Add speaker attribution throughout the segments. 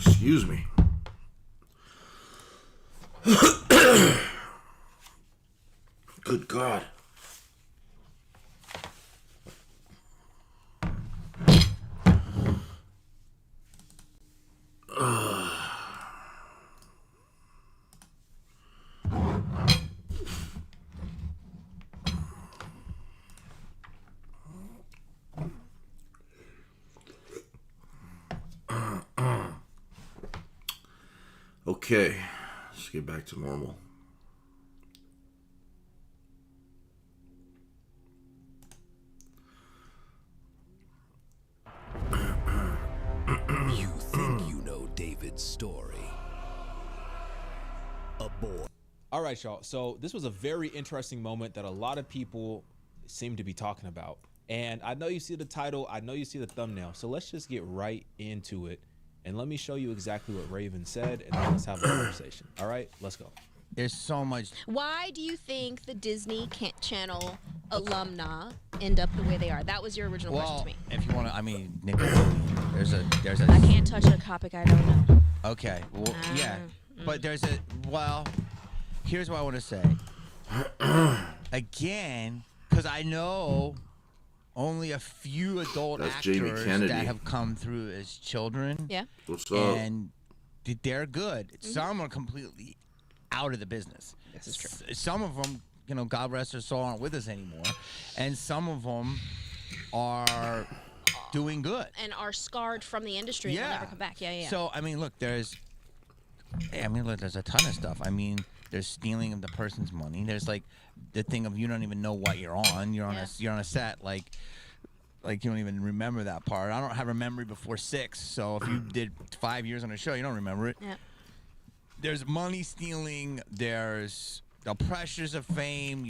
Speaker 1: Excuse me. Good God. Okay, let's get back to normal.
Speaker 2: You think you know David's story. A boy.
Speaker 3: All right, y'all. So this was a very interesting moment that a lot of people seem to be talking about. And I know you see the title. I know you see the thumbnail. So let's just get right into it. And let me show you exactly what Raven said. And then let's have a conversation. All right, let's go.
Speaker 4: There's so much.
Speaker 5: Why do you think the Disney Channel alumni end up the way they are? That was your original question to me.
Speaker 4: If you want to, I mean, Nickelodeon. There's a.
Speaker 5: I can't touch a topic I don't know.
Speaker 4: Okay. Well, yeah. But there's a. Well, here's what I want to say. Again, because I know only a few adult actors that have come through as children.
Speaker 5: Yeah.
Speaker 1: What's up?
Speaker 4: And they're good. Some are completely out of the business.
Speaker 5: This is true.
Speaker 4: Some of them, you know, God rest their soul, aren't with us anymore, and some of them are doing good
Speaker 5: And are scarred from the industry and will never come back. Yeah.
Speaker 4: So I mean, look, there's a ton of stuff. I mean, there's stealing of the person's money. There's like the thing of you don't even know what you're on. You're on a set like you don't even remember that part. I don't have a memory before 6, so if you did 5 years on a show, you don't remember it.
Speaker 5: Yeah.
Speaker 4: There's money stealing. There's the pressures of fame.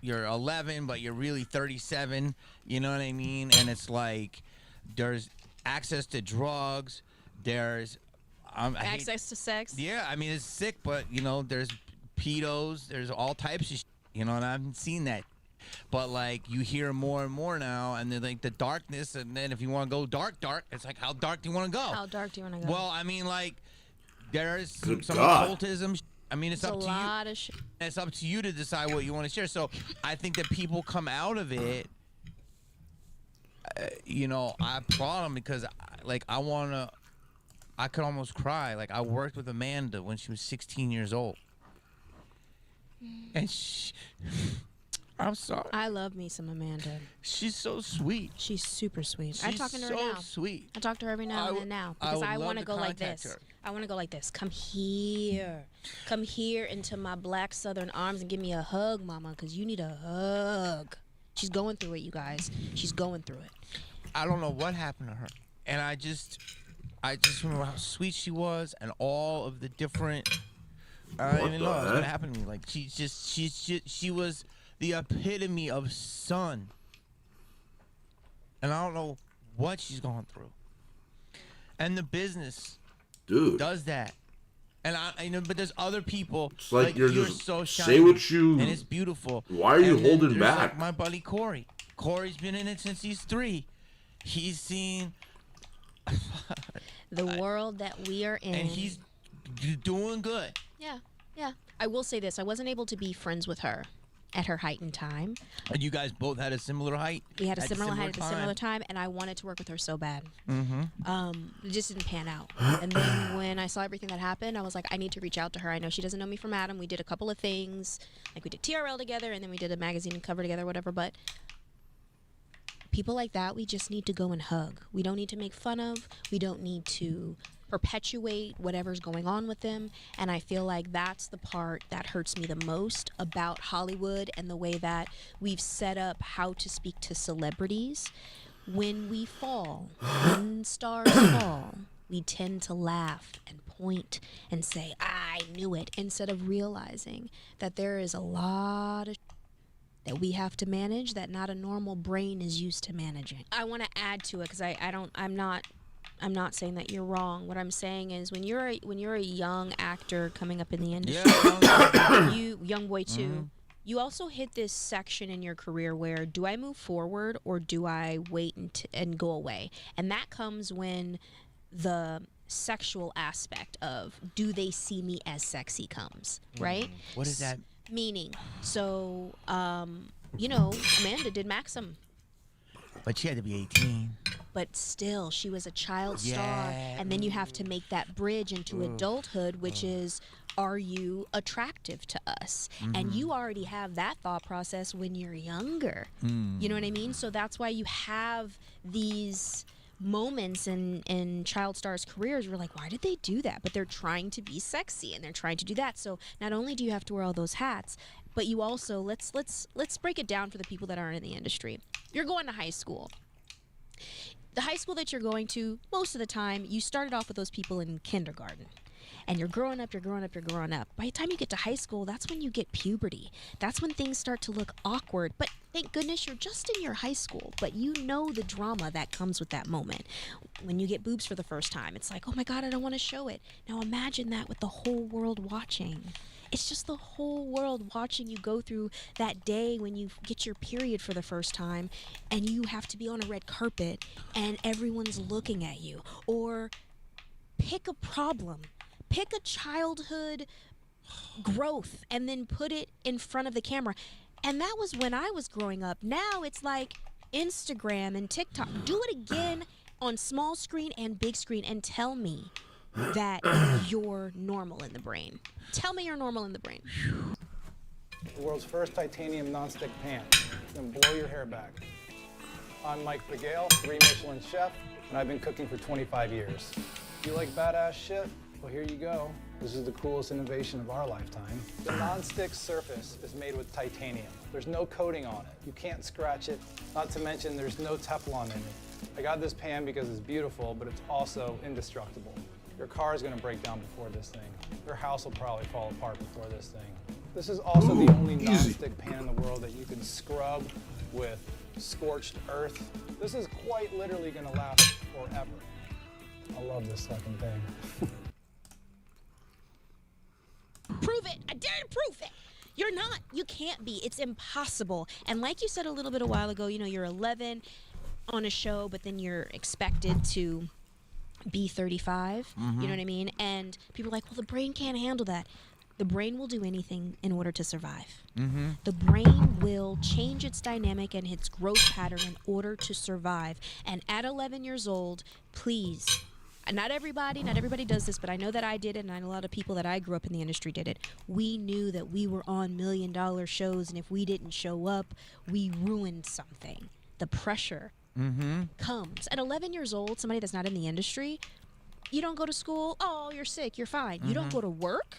Speaker 4: You're 11, but you're really 37. You know what I mean? And it's like there's access to drugs. There's
Speaker 5: access to sex.
Speaker 4: Yeah, I mean it's sick, but you know there's pedos. There's all types of you know, and I haven't seen that. But like you hear more and more now, and they're like the darkness. And then if you want to go dark, it's like how dark do you want to go?
Speaker 5: How dark do you want to go?
Speaker 4: Well, I mean like. There's some
Speaker 1: God.
Speaker 4: occultism. I mean, it's up to you. It's up to you to decide what you want to share. So I think that people come out of it. You know, I applaud them because, I could almost cry. Like I worked with Amanda when she was 16 years old, and I'm sorry.
Speaker 5: I love me some Amanda.
Speaker 4: She's so sweet.
Speaker 5: She's super sweet.
Speaker 4: She's
Speaker 5: I talk to her now.
Speaker 4: Sweet.
Speaker 5: I talk to her every now and then now because I want to go like this.
Speaker 4: Her.
Speaker 5: I want to go like this. Come here. Come here into my black southern arms and give me a hug, mama, because you need a hug. She's going through it, you guys. She's going through it.
Speaker 4: I don't know what happened to her. And I just remember how sweet she was and all of the different I don't even know what was gonna happen to me. Like she was the epitome of sun. And I don't know what she's going through. And the business does that. And I know, but there's other people.
Speaker 1: It's like you're just
Speaker 4: so
Speaker 1: say what you.
Speaker 4: And it's beautiful.
Speaker 1: Why are you holding back?
Speaker 4: Like my buddy Corey. Corey's been in it since he's 3. He's seen
Speaker 5: the world that we are in,
Speaker 4: and he's doing good.
Speaker 5: Yeah. I will say this: I wasn't able to be friends with her at her heightened time.
Speaker 4: And you guys both had a similar height?
Speaker 5: We had a
Speaker 4: At
Speaker 5: similar height at a similar time, and I wanted to work with her so bad. It just didn't pan out. And then when I saw everything that happened, I was like, I need to reach out to her. I know she doesn't know me from Adam. We did a couple of things, like we did TRL together, and then we did a magazine cover together, whatever. But people like that, we just need to go and hug. We don't need to make fun of. We don't need to perpetuate whatever's going on with them. And I feel like that's the part that hurts me the most about Hollywood and the way that we've set up how to speak to celebrities. When we fall, when stars fall, we tend to laugh and point and say, I knew it, instead of realizing that there is a lot of that we have to manage that not a normal brain is used to managing. I want to add to it because I'm not saying that you're wrong. What I'm saying is when you're a young actor coming up in the industry, you young boy too, you also hit this section in your career where do I move forward or do I wait and go away? And that comes when the sexual aspect of do they see me as sexy comes, right?
Speaker 4: What is that?
Speaker 5: Meaning, so Amanda did Maxim.
Speaker 4: But she had to be 18.
Speaker 5: But still, she was a child star.
Speaker 4: Yeah.
Speaker 5: And then you have to make that bridge into adulthood, which is, are you attractive to us? And you already have that thought process when you're younger. You know what I mean? So that's why you have these moments in child stars' careers. We're like, why did they do that? But they're trying to be sexy and they're trying to do that. So not only do you have to wear all those hats, but you also, let's break it down for the people that aren't in the industry. You're going to high school. The high school that you're going to, most of the time, you started off with those people in kindergarten. And you're growing up. By the time you get to high school, that's when you get puberty. That's when things start to look awkward. But thank goodness you're just in your high school. But you know the drama that comes with that moment. When you get boobs for the first time, it's like, oh my God, I don't want to show it. Now imagine that with the whole world watching. It's just the whole world watching you go through that day when you get your period for the first time and you have to be on a red carpet and everyone's looking at you. Or pick a problem. Pick a childhood growth and then put it in front of the camera. And that was when I was growing up. Now it's like Instagram and TikTok. Do it again on small screen and big screen and tell me that you're normal in the brain. Tell me you're normal in the brain.
Speaker 6: The world's first titanium nonstick pan. It's gonna blow your hair back. I'm Mike Brigale, 3 Michelin chef, and I've been cooking for 25 years. You like badass shit? Well, here you go. This is the coolest innovation of our lifetime. The nonstick surface is made with titanium. There's no coating on it. You can't scratch it. Not to mention there's no Teflon in it. I got this pan because it's beautiful, but it's also indestructible. Your car is gonna break down before this thing. Your house will probably fall apart before this thing. This is also the only nonstick pan in the world that you can scrub with scorched earth. This is quite literally gonna last forever. I love this fucking thing.
Speaker 5: Prove it. I dare to prove it. You're not. You can't be. It's impossible. And like you said a little bit a while ago, you're 11 on a show, but then you're expected to be 35. You know what I mean? And people are like, well, the brain can't handle that. The brain will do anything in order to survive. The brain will change its dynamic and its growth pattern in order to survive. And at 11 years old, please, not everybody does this, but I know that I did it, and I know a lot of people that I grew up in the industry did it. We knew that we were on $1 million shows, and if we didn't show up, we ruined something. The pressure comes. At 11 years old, somebody that's not in the industry, you don't go to school, oh, you're sick, you're fine. You don't go to work.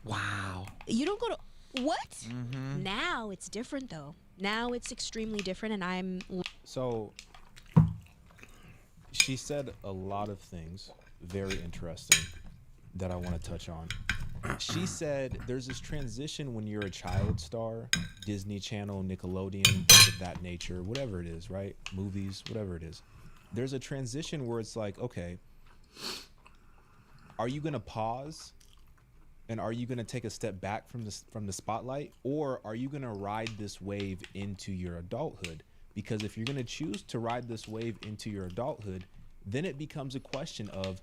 Speaker 4: Wow.
Speaker 5: You don't go to, what? Now it's different, though. Now it's extremely different, and
Speaker 3: So she said a lot of things very interesting that I want to touch on. She said there's this transition when you're a child star, Disney Channel, Nickelodeon, things of that nature, whatever it is, right? Movies, whatever it is. There's a transition where it's like, okay, are you going to pause? And are you going to take a step back from the spotlight? Or are you going to ride this wave into your adulthood? Because if you're going to choose to ride this wave into your adulthood, then it becomes a question of,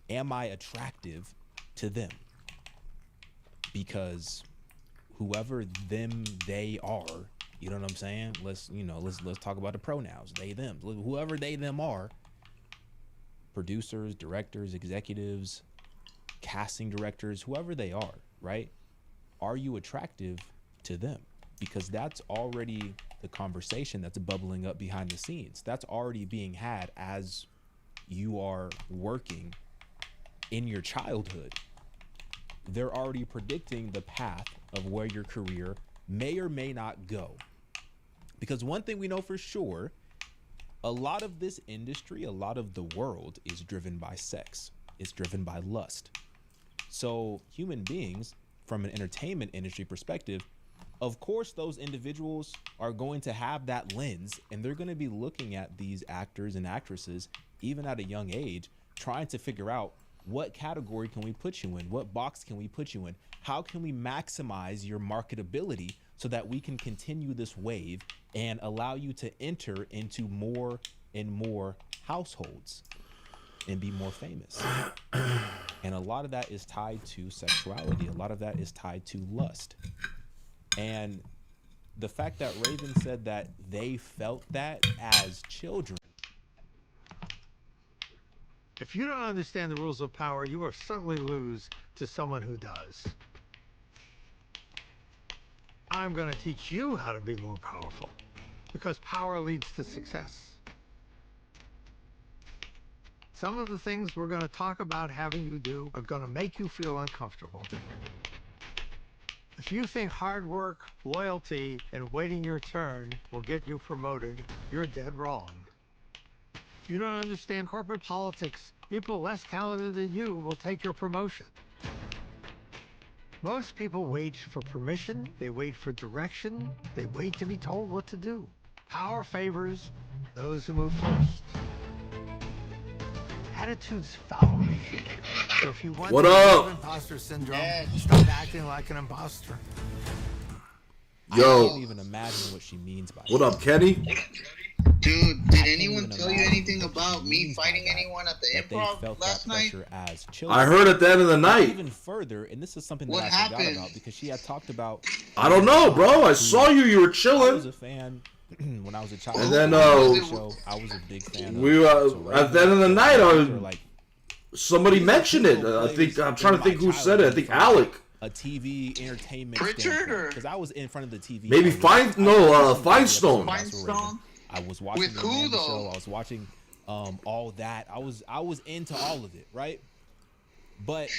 Speaker 3: am I attractive to them? Because whoever them they are. You know what I'm saying? Let's talk about the pronouns, they them, whoever they them are. Producers, directors, executives, casting directors, whoever they are, right? Are you attractive to them? Because that's already the conversation that's bubbling up behind the scenes. That's already being had as you are working in your childhood. They're already predicting the path of where your career may or may not go. Because one thing we know for sure, a lot of this industry, a lot of the world is driven by sex. It's driven by lust. So human beings, from an entertainment industry perspective, of course, those individuals are going to have that lens, and they're going to be looking at these actors and actresses, even at a young age, trying to figure out what category can we put you in? What box can we put you in? How can we maximize your marketability so that we can continue this wave and allow you to enter into more and more households and be more famous? And a lot of that is tied to sexuality. A lot of that is tied to lust. And the fact that Raven said that they felt that as children.
Speaker 7: If you don't understand the rules of power, you will certainly lose to someone who does. I'm going to teach you how to be more powerful, because power leads to success. Some of the things we're going to talk about having you do are going to make you feel uncomfortable. If you think hard work, loyalty, and waiting your turn will get you promoted, you're dead wrong. If you don't understand corporate politics, people less talented than you will take your promotion. Most people wait for permission, they wait for direction, they wait to be told what to do. Power favors those who move first. Attitudes follow me. So if you want
Speaker 1: What
Speaker 7: to
Speaker 1: up?
Speaker 7: have imposter syndrome, stop acting like an imposter.
Speaker 3: I
Speaker 1: Yo,
Speaker 3: can't even imagine what she means by
Speaker 1: what
Speaker 3: that.
Speaker 1: up, Kenny?
Speaker 8: Dude,
Speaker 3: I
Speaker 8: did
Speaker 3: can't
Speaker 8: anyone
Speaker 3: even
Speaker 8: tell you
Speaker 3: imagine
Speaker 8: anything
Speaker 3: what she
Speaker 8: about me
Speaker 3: means by
Speaker 8: fighting
Speaker 3: that,
Speaker 8: anyone at the
Speaker 3: that they
Speaker 8: improv
Speaker 3: felt
Speaker 8: last
Speaker 3: that
Speaker 8: night?
Speaker 3: pressure as children.
Speaker 1: I heard at the end of the
Speaker 3: And
Speaker 1: night.
Speaker 3: even further, and this is something that
Speaker 8: What
Speaker 3: I forgot
Speaker 8: happened?
Speaker 3: about, because she had talked about.
Speaker 1: I don't know, bro. I saw you were
Speaker 3: I was
Speaker 1: chilling.
Speaker 3: a fan when I was a child.
Speaker 1: And then,
Speaker 3: show, I was a big fan.
Speaker 1: we at the end of the night,
Speaker 3: like
Speaker 1: somebody mentioned it. I think I'm trying to think who said it. I think Alec.
Speaker 3: A TV entertainment.
Speaker 8: Pritchard, or-
Speaker 3: because I was in front of the TV.
Speaker 1: Maybe Feinstone.
Speaker 8: Feinstein?
Speaker 3: I was watching
Speaker 8: With
Speaker 3: the
Speaker 8: who,
Speaker 3: Amanda
Speaker 8: though?
Speaker 3: show. I was watching all that. I was into all of it, right? But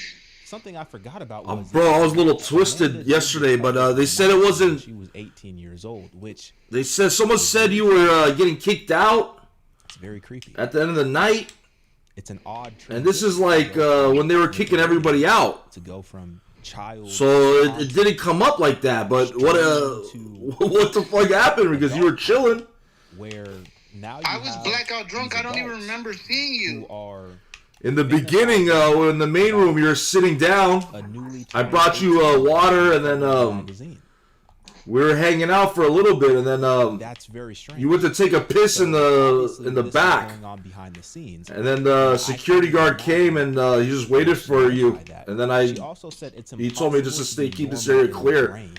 Speaker 3: something I forgot about was
Speaker 1: Bro, I was a little twisted
Speaker 3: Amanda
Speaker 1: yesterday,
Speaker 3: did
Speaker 1: but
Speaker 3: talk
Speaker 1: they said it
Speaker 3: about
Speaker 1: wasn't.
Speaker 3: She was 18 years old, which
Speaker 1: They said someone said you were getting kicked out
Speaker 3: is very creepy.
Speaker 1: at the end of the night,
Speaker 3: It's an odd.
Speaker 1: and this is like when they were kicking everybody out.
Speaker 3: to go from child.
Speaker 1: So it didn't come up like that. But what what the fuck happened? Because you were chilling.
Speaker 3: Where now you
Speaker 8: I was
Speaker 3: have
Speaker 8: blackout drunk.
Speaker 3: these
Speaker 8: I don't even
Speaker 3: adults
Speaker 8: remember seeing
Speaker 3: who
Speaker 8: you.
Speaker 3: are
Speaker 1: In the beginning, in the main room, you're sitting down.
Speaker 3: a newly.
Speaker 1: I brought you water, and then
Speaker 3: magazine.
Speaker 1: we were hanging out for a little bit, and then
Speaker 3: That's very strange.
Speaker 1: you went to take a piss in
Speaker 3: Obviously,
Speaker 1: the
Speaker 3: this is
Speaker 1: back,
Speaker 3: going on behind the scenes.
Speaker 1: and then the security guard came and he just waited for you, and then
Speaker 3: She also said it's
Speaker 1: he told me just to
Speaker 3: impossible
Speaker 1: stay, keep
Speaker 3: be
Speaker 1: this
Speaker 3: normal
Speaker 1: area
Speaker 3: in your
Speaker 1: clear.
Speaker 3: brain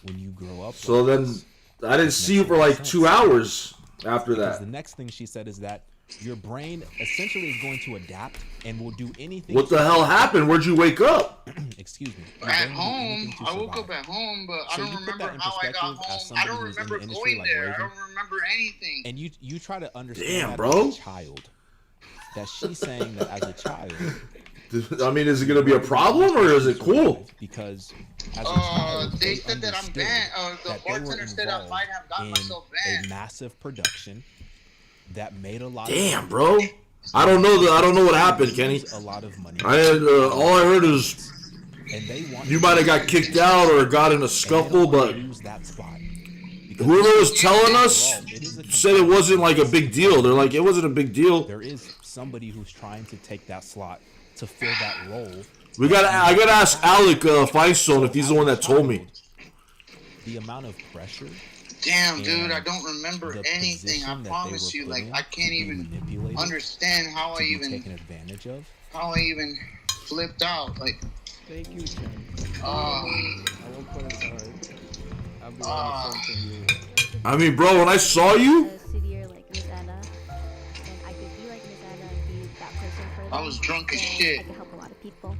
Speaker 3: when you grow up.
Speaker 1: So
Speaker 3: like
Speaker 1: then
Speaker 3: this.
Speaker 1: I didn't see you for like 2 hours after
Speaker 3: Because the
Speaker 1: that.
Speaker 3: next thing she said is that your brain essentially is going to adapt and will do anything.
Speaker 1: What the hell happened? Where'd you wake up?
Speaker 3: Excuse me. Your
Speaker 8: At
Speaker 3: brain will do
Speaker 8: home,
Speaker 3: anything to
Speaker 8: I woke up
Speaker 3: survive.
Speaker 8: at home, but I
Speaker 3: So
Speaker 8: don't
Speaker 3: you put that
Speaker 8: remember
Speaker 3: in
Speaker 8: how I got
Speaker 3: perspective as
Speaker 8: home. I
Speaker 3: somebody
Speaker 8: don't
Speaker 3: who's in the
Speaker 8: remember
Speaker 3: industry
Speaker 8: going
Speaker 3: like
Speaker 8: there. I
Speaker 3: Raven.
Speaker 8: don't remember anything.
Speaker 3: And you try to understand
Speaker 1: Damn,
Speaker 3: that
Speaker 1: bro.
Speaker 3: as a child. That she's saying that as a child.
Speaker 1: I mean, is it gonna be a problem or is it cool?
Speaker 3: Because as a child,
Speaker 8: They said that I'm
Speaker 3: understood
Speaker 8: banned. The
Speaker 3: that they were
Speaker 8: bartender said I
Speaker 3: involved
Speaker 8: might have gotten
Speaker 3: in
Speaker 8: myself
Speaker 3: a
Speaker 8: banned.
Speaker 3: massive production that made a lot
Speaker 1: Damn,
Speaker 3: of
Speaker 1: bro. I don't know what happened, Kenny.
Speaker 3: a lot of money.
Speaker 1: I had, all I heard is
Speaker 3: And they want
Speaker 1: you might have got kicked out or got in a scuffle, but
Speaker 3: lose that spot. Because
Speaker 1: whoever was telling us
Speaker 3: it is a
Speaker 1: said it wasn't like a big deal. They're like, it wasn't a big deal.
Speaker 3: there is somebody who's trying to take that slot to fill that role.
Speaker 1: I gotta ask Alec Feinstein if he's the one that told me.
Speaker 3: The amount of pressure,
Speaker 8: Damn, dude,
Speaker 3: and
Speaker 8: I don't remember
Speaker 3: the
Speaker 8: anything. I
Speaker 3: position that they
Speaker 8: promise
Speaker 3: were
Speaker 8: you,
Speaker 3: put
Speaker 8: like
Speaker 3: in
Speaker 8: I
Speaker 3: to
Speaker 8: can't
Speaker 3: be
Speaker 8: even
Speaker 3: manipulated,
Speaker 8: understand how
Speaker 3: to
Speaker 8: I
Speaker 3: be
Speaker 8: even
Speaker 3: taken advantage of.
Speaker 8: flipped out. Like,
Speaker 9: Thank you, Chen.
Speaker 8: uh,
Speaker 9: I won't put it aside.
Speaker 3: I'll be on the phone to you.
Speaker 1: I mean, bro, when I saw you,
Speaker 9: Studier like Miss Anna, and I could be like Miss Anna and be that person for them.
Speaker 8: I was drunk as
Speaker 9: and
Speaker 8: shit.
Speaker 9: I could help a lot of people.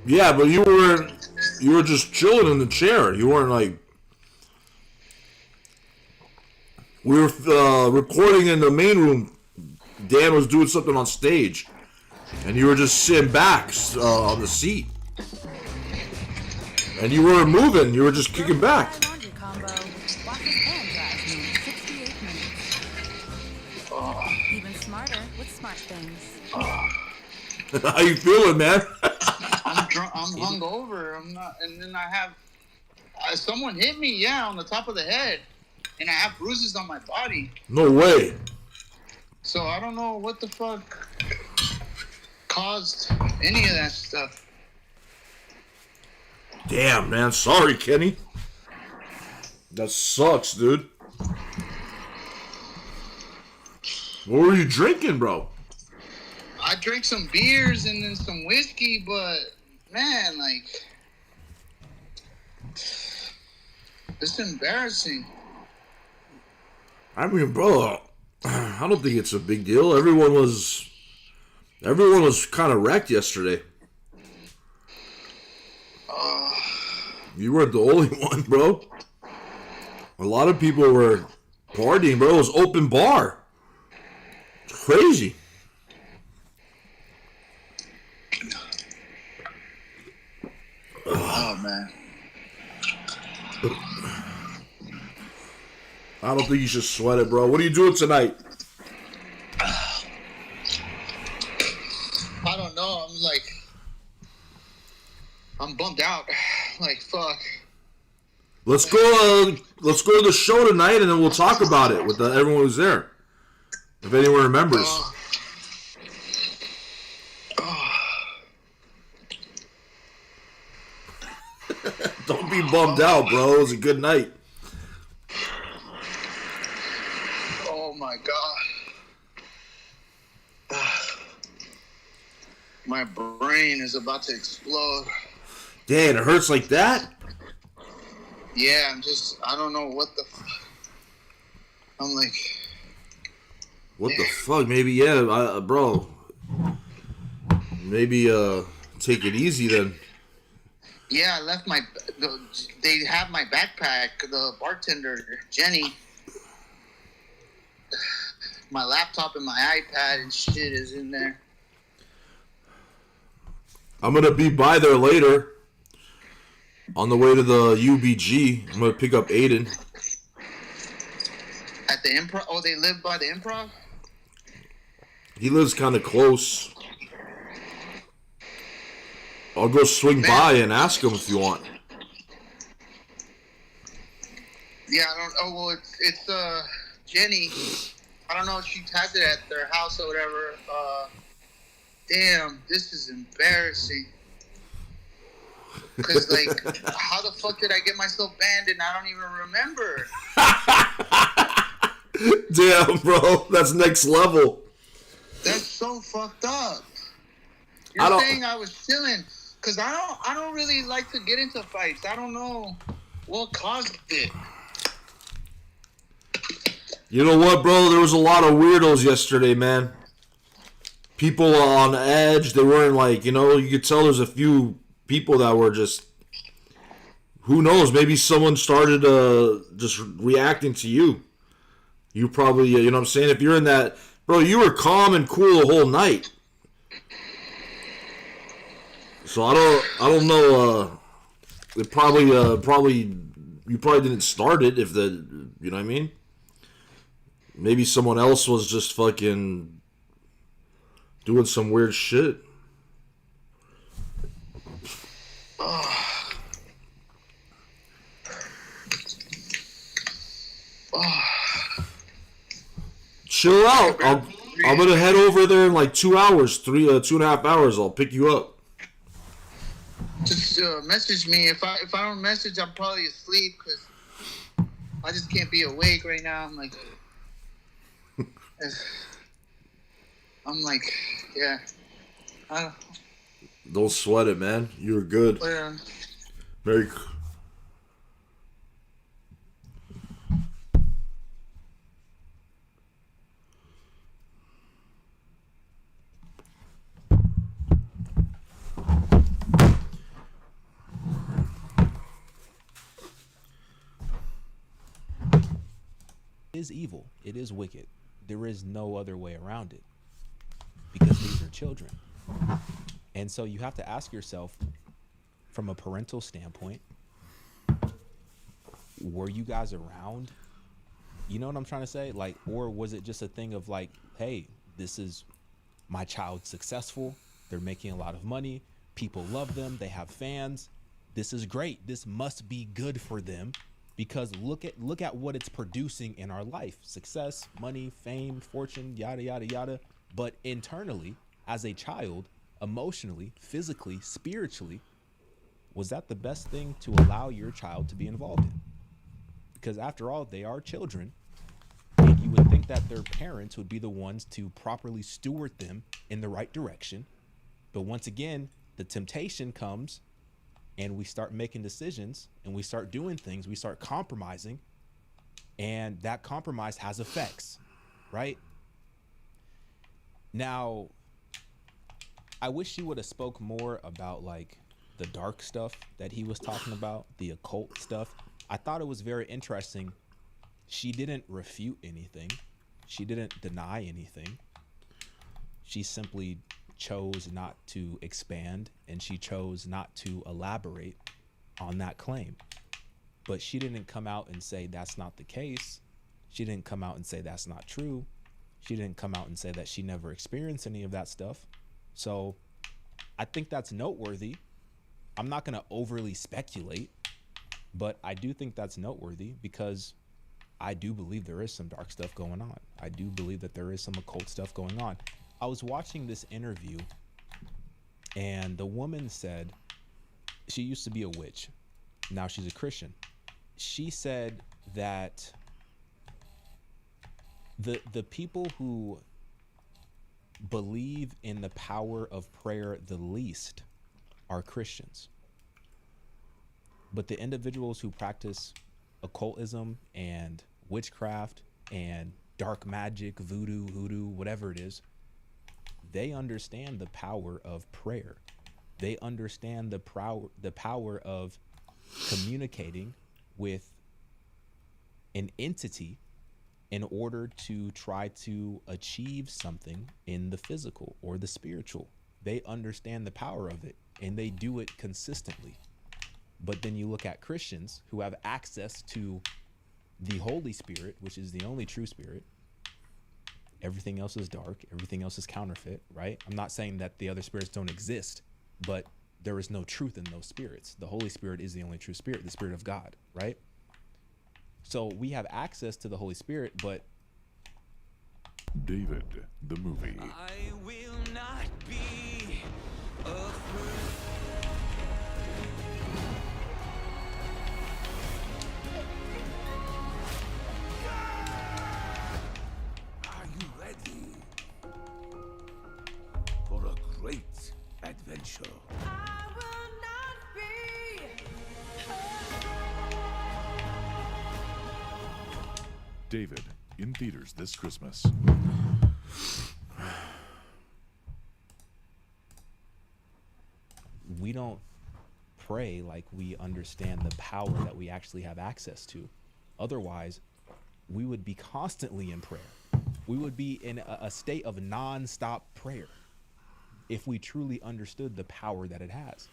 Speaker 1: yeah, but you were just chilling in the chair. You weren't like. We were recording in the main room. Dan was doing something on stage, and you were just sitting back on the seat, and you weren't moving. You were just kicking back.
Speaker 10: Laundry combo. Washes and dries in 68 minutes. Even smarter with smart things.
Speaker 1: How you feeling, man?
Speaker 8: I'm drunk. I'm hungover. I'm not. And then I have someone hit me. Yeah, on the top of the head, and I have bruises on my body.
Speaker 1: No way.
Speaker 8: So I don't know what the fuck caused any of that stuff.
Speaker 1: Damn, man. Sorry, Kenny. That sucks, dude. What were you drinking, bro?
Speaker 8: I drank some beers and then some whiskey, but man, like, it's embarrassing.
Speaker 1: I mean, bro, I don't think it's a big deal. Everyone was kind of wrecked yesterday. You weren't the only one, bro. A lot of people were partying, bro. It was open bar. It's crazy.
Speaker 8: Oh man.
Speaker 1: I don't think you should sweat it, bro. What are you doing tonight?
Speaker 8: I don't know. I'm bummed out. Like, fuck.
Speaker 1: Let's go to the show tonight, and then we'll talk about it with everyone who's there. If anyone remembers. Don't be bummed out, bro. It was a good night.
Speaker 8: Oh my god. My brain is about to explode.
Speaker 1: Damn, it hurts like that?
Speaker 8: Yeah, I don't know what the I'm like,
Speaker 1: What the fuck? Maybe, yeah, bro. Maybe, take it easy then.
Speaker 8: yeah, I left they have my backpack, the bartender, Jenny. My laptop and my iPad and shit is in there.
Speaker 1: I'm gonna be by there later. On the way to the UBG, I'm gonna pick up Aiden.
Speaker 8: At the Improv? Oh, they live by the Improv?
Speaker 1: He lives kind of close. I'll go swing by and ask him if you want.
Speaker 8: Yeah, I don't. Oh well, it's Jenny. I don't know if she has it at their house or whatever. Damn, this is embarrassing. Cause like, how the fuck did I get myself banned and I don't even remember?
Speaker 1: Damn, bro, that's next level.
Speaker 8: That's so fucked up. You're saying I was chilling, cause I don't really like to get into fights. I don't know what caused it.
Speaker 1: You know what, bro? There was a lot of weirdos yesterday, man. People on edge. They weren't like, you could tell there's a few people that were just, who knows, maybe someone started just reacting to you. You probably, you know what I'm saying? If you're in that, bro, you were calm and cool the whole night. So I don't know, it probably, you probably didn't start it if you know what I mean? Maybe someone else was just fucking doing some weird shit. Chill out. I'm gonna head over there in like 2 hours, 2.5 hours. I'll pick you up.
Speaker 8: Just message me. If I don't message, I'm probably asleep because I just can't be awake right now. I'm like, yeah.
Speaker 1: Don't sweat it, man. You're good.
Speaker 8: Yeah.
Speaker 3: is evil. It is wicked. There is no other way around it because these are children. And so you have to ask yourself, from a parental standpoint, were you guys around? You know what I'm trying to say? Like, or was it just a thing of like, hey, this is my child successful. They're making a lot of money. People love them. They have fans. This is great. This must be good for them because look at what it's producing in our life. Success, money, fame, fortune, yada, yada, yada. But internally, as a child, emotionally, physically, spiritually, was that the best thing to allow your child to be involved in? Because after all, they are children. And you would think that their parents would be the ones to properly steward them in the right direction. But once again, the temptation comes and we start making decisions and we start doing things, we start compromising, and that compromise has effects, right? Now, I wish she would have spoke more about like the dark stuff that he was talking about, the occult stuff. I thought it was very interesting. She didn't refute anything. She didn't deny anything. She simply chose not to expand, and she chose not to elaborate on that claim. But she didn't come out and say that's not the case. She didn't come out and say that's not true. She didn't come out and say that she never experienced any of that stuff. So I think that's noteworthy. I'm not going to overly speculate, but I do think that's noteworthy because I do believe there is some dark stuff going on. I do believe that there is some occult stuff going on. I was watching this interview and the woman said she used to be a witch. Now she's a Christian. She said that the people who believe in the power of prayer the least are Christians. But the individuals who practice occultism and witchcraft and dark magic, voodoo, hoodoo, whatever it is, they understand the power of prayer. They understand the power of communicating with an entity in order to try to achieve something in the physical or the spiritual. They understand the power of it and they do it consistently. But then you look at Christians who have access to the Holy Spirit, which is the only true spirit. Everything else is dark. Everything else is counterfeit, right? I'm not saying that the other spirits don't exist, but there is no truth in those spirits. The Holy Spirit is the only true spirit, the Spirit of God, right? So we have access to the Holy Spirit, but
Speaker 11: David, the movie.
Speaker 2: I will not be afraid. Are you ready for a great adventure?
Speaker 10: I will not be
Speaker 11: David, in theaters this Christmas.
Speaker 3: we don't pray like we understand the power that we actually have access to. Otherwise, we would be constantly in prayer. We would be in a state of non-stop prayer if we truly understood the power that it has.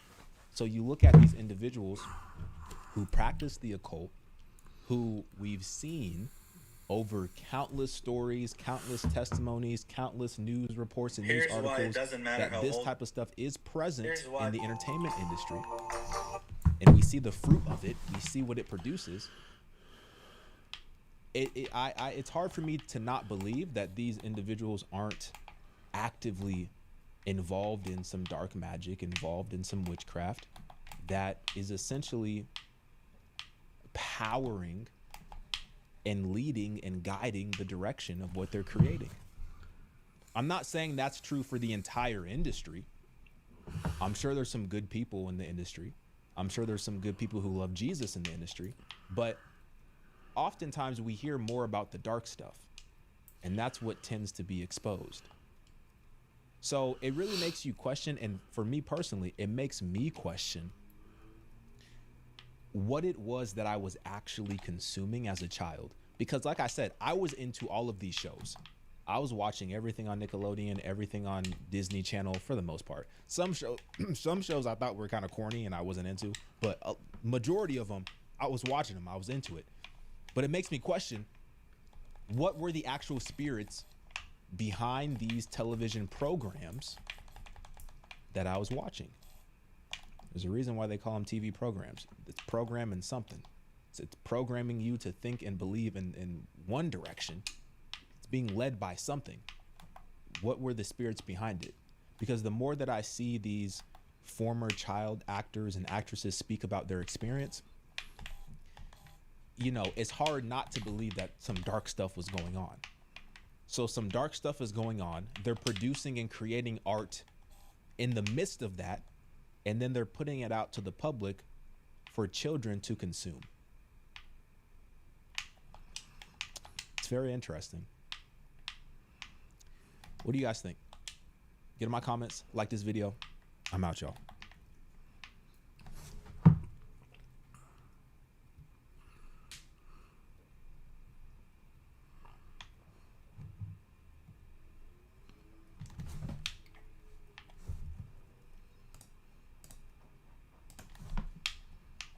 Speaker 3: So you look at these individuals who practice the occult, who we've seen over countless stories, countless testimonies, countless news reports and news articles that this type of stuff is present in the entertainment industry. And we see the fruit of it. We see what it produces. It's hard for me to not believe that these individuals aren't actively involved in some dark magic, involved in some witchcraft that is essentially powering and leading and guiding the direction of what they're creating. I'm not saying that's true for the entire industry. I'm sure there's some good people in the industry. I'm sure there's some good people who love Jesus in the industry, but oftentimes we hear more about the dark stuff, and that's what tends to be exposed. So it really makes you question, and for me personally, it makes me question what it was that I was actually consuming as a child. Because like I said, I was into all of these shows. I was watching everything on Nickelodeon, everything on Disney Channel for the most part. Some shows I thought were kind of corny and I wasn't into, but a majority of them, I was watching them. I was into it. But it makes me question, what were the actual spirits behind these television programs that I was watching? There's a reason why they call them TV programs. It's programming something. It's programming you to think and believe in one direction. It's being led by something. What were the spirits behind it? Because the more that I see these former child actors and actresses speak about their experience, you know, it's hard not to believe that some dark stuff was going on. So some dark stuff is going on. They're producing and creating art in the midst of that, and then they're putting it out to the public for children to consume. It's very interesting. What do you guys think? Get in my comments, like this video. I'm out, y'all.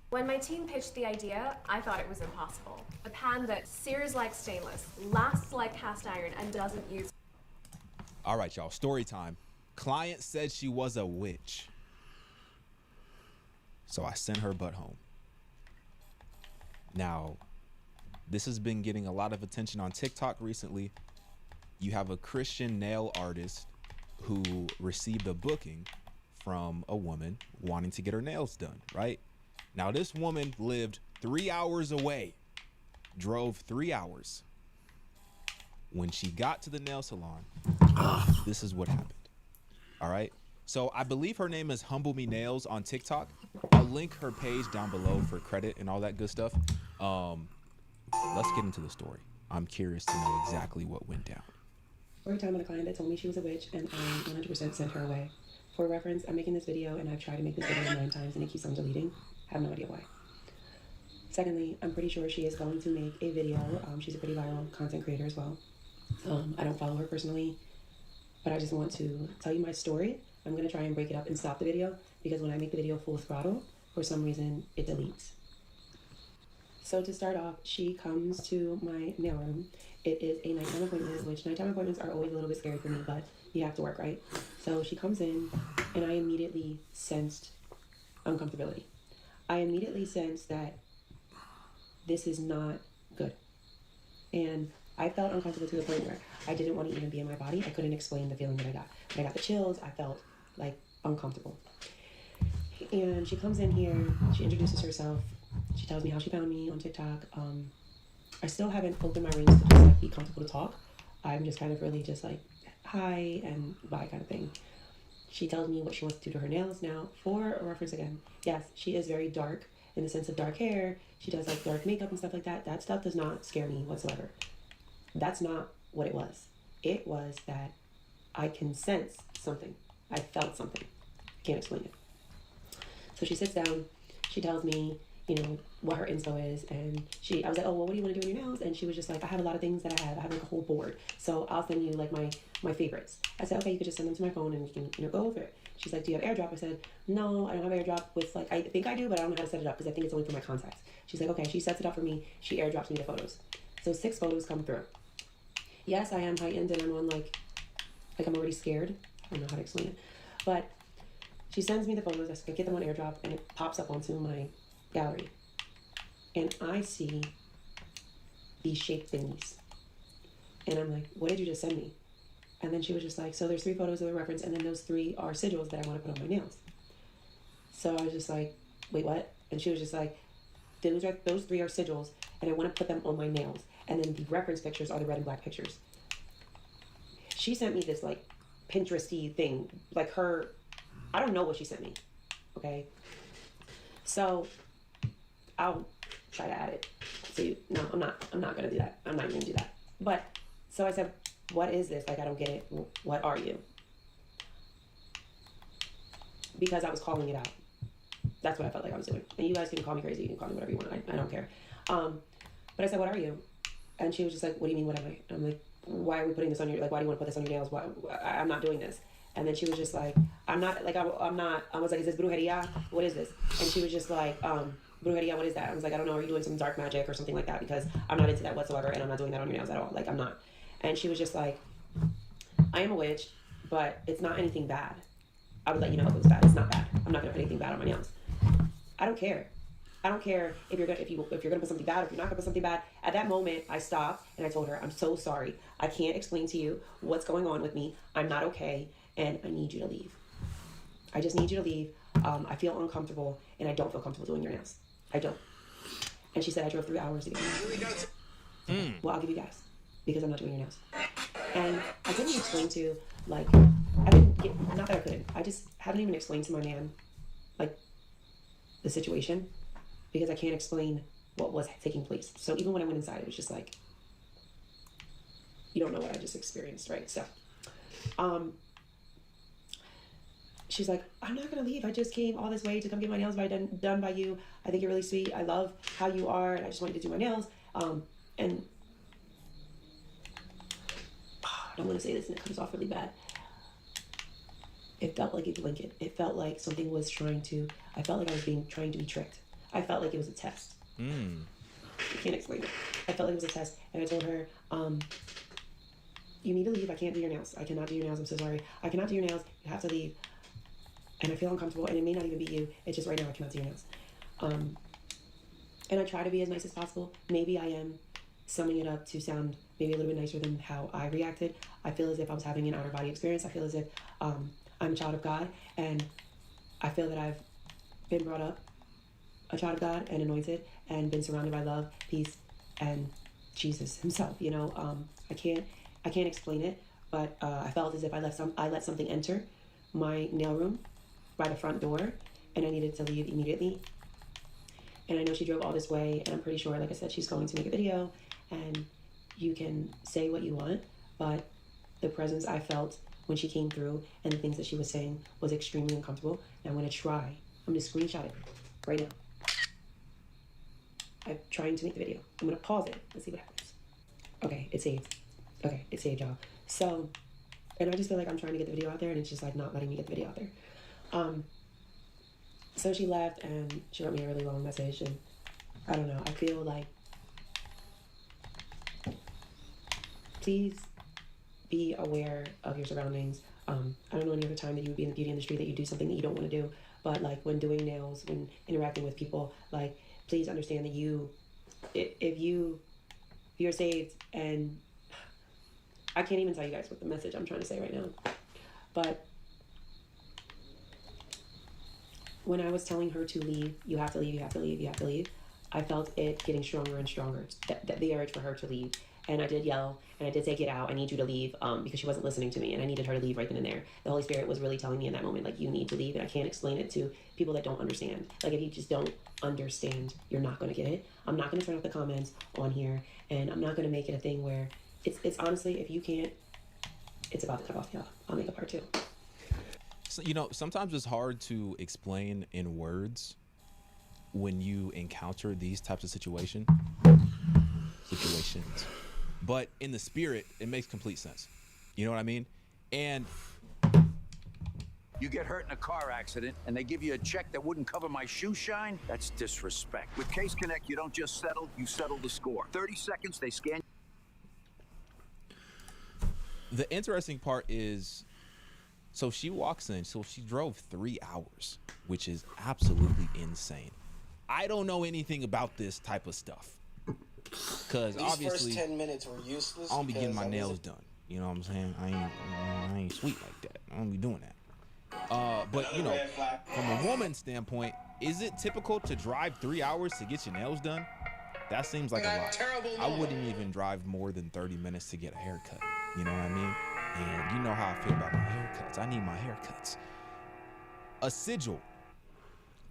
Speaker 12: When my team pitched the idea, I thought it was impossible. A pan that sears like stainless, lasts like cast iron, and doesn't use...
Speaker 3: All right, y'all, story time. Client said she was a witch. So I sent her butt home. Now, this has been getting a lot of attention on TikTok recently. You have a Christian nail artist who received a booking from a woman wanting to get her nails done, right? Now, this woman lived 3 hours away, drove 3 hours. When she got to the nail salon, this is what happened. All right. So I believe her name is Humble Me Nails on TikTok. I'll link her page down below for credit and all that good stuff. Let's get into the story. I'm curious to know exactly what went down.
Speaker 13: Story time with a client that told me she was a witch, and I 100% sent her away. For reference, I'm making this video, and I've tried to make this video 9 times, and it keeps on deleting. I have no idea why. Secondly, I'm pretty sure she is going to make a video. She's a pretty viral content creator as well. I don't follow her personally, but I just want to tell you my story. I'm going to try and break it up and stop the video, because when I make the video full throttle, for some reason, it deletes. So to start off, she comes to my nail room. It is a nighttime appointment, which nighttime appointments are always a little bit scary for me, but you have to work, right? So she comes in, and I immediately sensed uncomfortability. I immediately sensed that this is not good. And I felt uncomfortable to the point where I didn't want to even be in my body. I couldn't explain the feeling that I got. But I got the chills. I felt like uncomfortable. And she comes in here. She introduces herself. She tells me how she found me on TikTok. I still haven't opened my rings to just like be comfortable to talk. I'm just kind of really just like hi and bye kind of thing. She tells me what she wants to do to her nails. Now, for a reference again, yes, she is very dark in the sense of dark hair. She does like dark makeup and stuff like that. That stuff does not scare me whatsoever. That's not what it was. It was that I can sense something. I felt something. Can't explain it. So she sits down. She tells me, you know, what her inspo is. And I was like, oh, well, what do you want to do on your nails? And she was just like, I have a lot of things that I have. I have like a whole board. So I'll send you like my favorites. I said, okay, you could just send them to my phone and you can, you know, go over it. She's like, do you have AirDrop? I said, no, I don't have AirDrop with like, I think I do, but I don't know how to set it up because I think it's only for my contacts. She's like, okay, she sets it up for me. She AirDrops me the photos. So 6 photos come through. Yes, I am heightened and I'm on like I'm already scared. I don't know how to explain it. But she sends me the photos. I get them on AirDrop and it pops up onto my gallery. And I see these shaped thingies. And I'm like, what did you just send me? And then she was just like, so there's 3 photos of the reference and then those 3 are sigils that I want to put on my nails. So I was just like, wait, what? And she was just like, those 3 are sigils and I want to put them on my nails. And then the reference pictures are the red and black pictures. She sent me this like Pinterest-y thing, like I don't know what she sent me. Okay. So I'll try to add it to you. No, I'm not going to do that. I'm not going to do that. But so I said, what is this? Like, I don't get it. What are you? Because I was calling it out. That's what I felt like I was doing. And you guys can call me crazy. You can call me whatever you want. I don't care. But I said, what are you? And she was just like, what do you mean, what am I? I'm like, why are we putting this on your, like, why do you want to put this on your nails? Why, I'm not doing this. And then she was just like, I'm not, like, I'm not, I was like, is this brujeria? What is this? And she was just like, brujeria, what is that? I was like, I don't know, are you doing some dark magic or something like that? Because I'm not into that whatsoever, and I'm not doing that on your nails at all. Like, I'm not. And she was just like, I am a witch, but it's not anything bad. I would let you know if it was bad. It's not bad. I'm not gonna put anything bad on my nails. I don't care. I don't care if you're gonna put something bad, or if you're not gonna put something bad. At that moment, I stopped and I told her, I'm so sorry. I can't explain to you what's going on with me. I'm not okay, and I need you to leave. I just need you to leave. I feel uncomfortable, and I don't feel comfortable doing your nails. I don't. And she said, I drove 3 hours to get your nails. Well, I'll give you gas, because I'm not doing your nails. And I couldn't explain to, like, I didn't get, not that I couldn't, I just haven't even explained to my man, like, the situation, because I can't explain what was taking place. So even when I went inside, it was just like, you don't know what I just experienced, right? So, she's like, I'm not gonna leave. I just came all this way to come get my nails done by you. I think you're really sweet. I love how you are, and I just wanted to do my nails. And I don't want to say this, and it comes off really bad. It felt like a blanket. It felt like something was I felt like I was trying to be tricked. I felt like it was a test. I can't explain it. I felt like it was a test, and I told her, you need to leave. I can't do your nails. I cannot do your nails. I'm so sorry. I cannot do your nails. You have to leave. And I feel uncomfortable, and it may not even be you. It's just right now I cannot do your nails. And I try to be as nice as possible. Maybe I am summing it up to sound maybe a little bit nicer than how I reacted. I feel as if I was having an out-of-body experience. I feel as if I'm a child of God, and I feel that I've been brought up a child of God and anointed and been surrounded by love, peace, and Jesus himself. You know, I can't explain it, but I felt as if I let something enter my nail room by the front door, and I needed to leave immediately. And I know she drove all this way, and I'm pretty sure, like I said, she's going to make a video, and you can say what you want, but the presence I felt when she came through and the things that she was saying was extremely uncomfortable. And I'm going to try. I'm going to screenshot it right now. I'm trying to make the video. I'm going to pause it. Let's see what happens. Okay, it's saved. Okay, it's saved, y'all. So, and I just feel like I'm trying to get the video out there, and it's just like not letting me get the video out there. So she left, and she wrote me a really long message, and I don't know. I feel like, please be aware of your surroundings. I don't know any other time that you would be in the beauty industry that you do something that you don't want to do, but like when doing nails, when interacting with people, like please understand that if you're saved, and I can't even tell you guys what the message I'm trying to say right now, but when I was telling her to leave, you have to leave, you have to leave, you have to leave, I felt it getting stronger and stronger, the urge for her to leave. And I did yell, and I did say, get out, I need you to leave, because she wasn't listening to me, and I needed her to leave right then and there. The Holy Spirit was really telling me in that moment, like, you need to leave, and I can't explain it to people that don't understand. Like, if you just don't understand, you're not going to get it. I'm not going to turn off the comments on here, and I'm not going to make it a thing where, it's honestly, if you can't, it's about to cut off, y'all. I'll make a part 2.
Speaker 3: So, you know, sometimes it's hard to explain in words when you encounter these types of situations. But in the spirit, it makes complete sense. You know what I mean? And
Speaker 14: you get hurt in a car accident and they give you a check that wouldn't cover my shoe shine? That's disrespect. With Case Connect, you don't just settle, you settle the score. 30 seconds, they scan.
Speaker 3: The interesting part is, so she walks in, so she drove 3 hours, which is absolutely insane. I don't know anything about this type of stuff. Because obviously,
Speaker 15: first 10 minutes were useless.
Speaker 3: I don't be getting my nails done. You know what I'm saying? I ain't sweet like that. I don't be doing that. But you know, from a woman's standpoint, is it typical to drive 3 hours to get your nails done? That seems like a lot. I wouldn't even drive more than 30 minutes to get a haircut. You know what I mean? And you know how I feel about my haircuts. I need my haircuts. A sigil.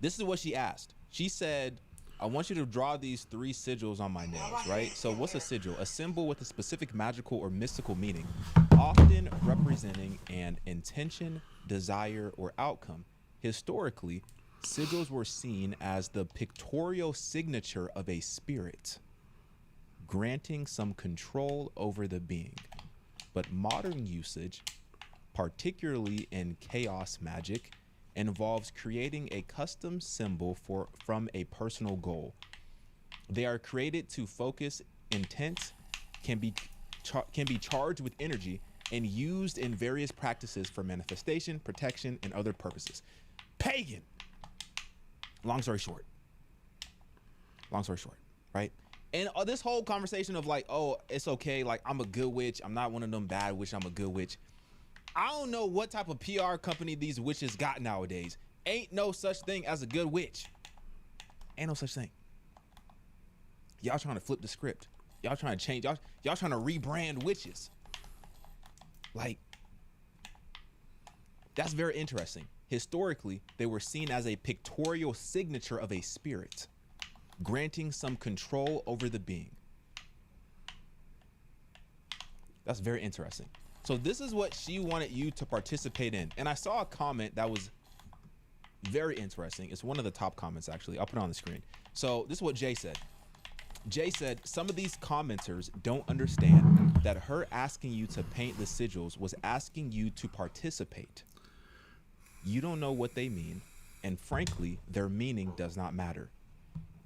Speaker 3: This is what she asked. She said, I want you to draw these 3 sigils on my nails, right? So what's a sigil? A symbol with a specific magical or mystical meaning, often representing an intention, desire, or outcome. Historically, sigils were seen as the pictorial signature of a spirit, granting some control over the being. But modern usage, particularly in chaos magic, involves creating a custom symbol from a personal goal. They are created to focus intent, can be charged with energy, and used in various practices for manifestation, protection, and other purposes. Pagan. Long story short, right? And this whole conversation of like, oh, it's okay, like I'm a good witch, I'm not one of them bad witch, I'm a good witch. I don't know what type of PR company these witches got nowadays. Ain't no such thing as a good witch. Ain't no such thing. Y'all trying to flip the script. Y'all trying to change. Y'all trying to rebrand witches. Like, that's very interesting. Historically, they were seen as a pictorial signature of a spirit, granting some control over the being. That's very interesting. So this is what she wanted you to participate in. And I saw a comment that was very interesting. It's one of the top comments, actually. I'll put it on the screen. So this is what Jay said. Jay said, some of these commenters don't understand that her asking you to paint the sigils was asking you to participate. You don't know what they mean, and frankly, their meaning does not matter.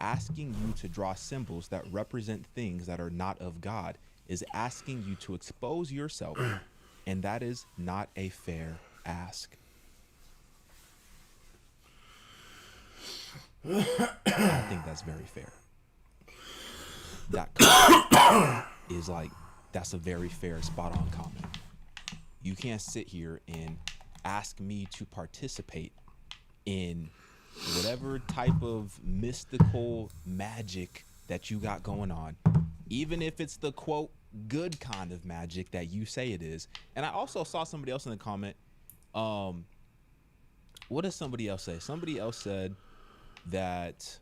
Speaker 3: Asking you to draw symbols that represent things that are not of God is asking you to expose yourself, and that is not a fair ask. I think that's very fair. That comment is like, that's a very fair, spot on comment. You can't sit here and ask me to participate in whatever type of mystical magic that you got going on, even if it's the quote good kind of magic that you say it is. And I also saw somebody else in the comment. What does somebody else say? Somebody else said that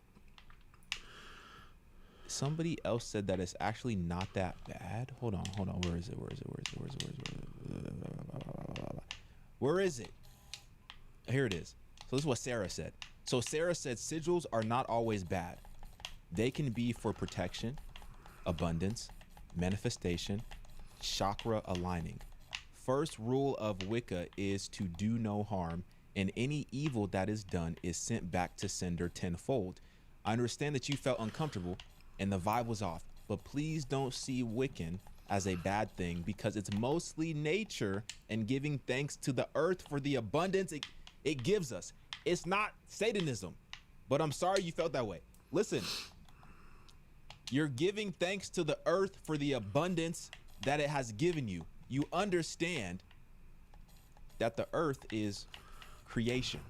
Speaker 3: it's actually not that bad. Hold on. Where is it? Where is it? Here it is. So this is what Sarah said. So Sarah said sigils are not always bad. They can be for protection, abundance, manifestation, chakra aligning. First rule of Wicca is to do no harm, and any evil that is done is sent back to sender tenfold. I understand that you felt uncomfortable and the vibe was off, but please don't see Wiccan as a bad thing, because it's mostly nature and giving thanks to the earth for the abundance it gives us. It's not Satanism, but I'm sorry you felt that way. Listen, you're giving thanks to the earth for the abundance that it has given you. You understand that the earth is creation.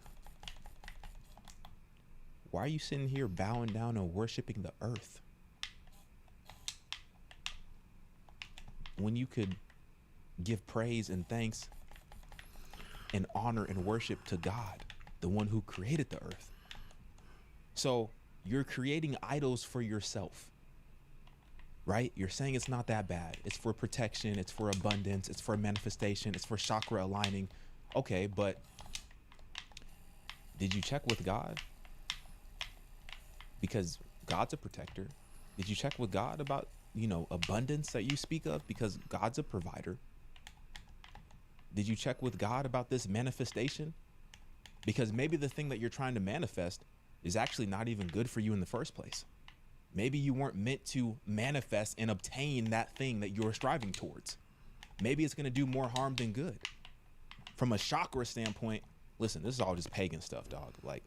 Speaker 3: Why are you sitting here bowing down and worshiping the earth when you could give praise and thanks and honor and worship to God, the one who created the earth? So you're creating idols for yourself, right? You're saying it's not that bad. It's for protection. It's for abundance. It's for manifestation. It's for chakra aligning. Okay, but did you check with God? Because God's a protector. Did you check with God about, abundance that you speak of? Because God's a provider. Did you check with God about this manifestation? Because maybe the thing that you're trying to manifest is actually not even good for you in the first place. Maybe you weren't meant to manifest and obtain that thing that you're striving towards. Maybe it's going to do more harm than good. From a chakra standpoint, listen, this is all just pagan stuff, dog. Like,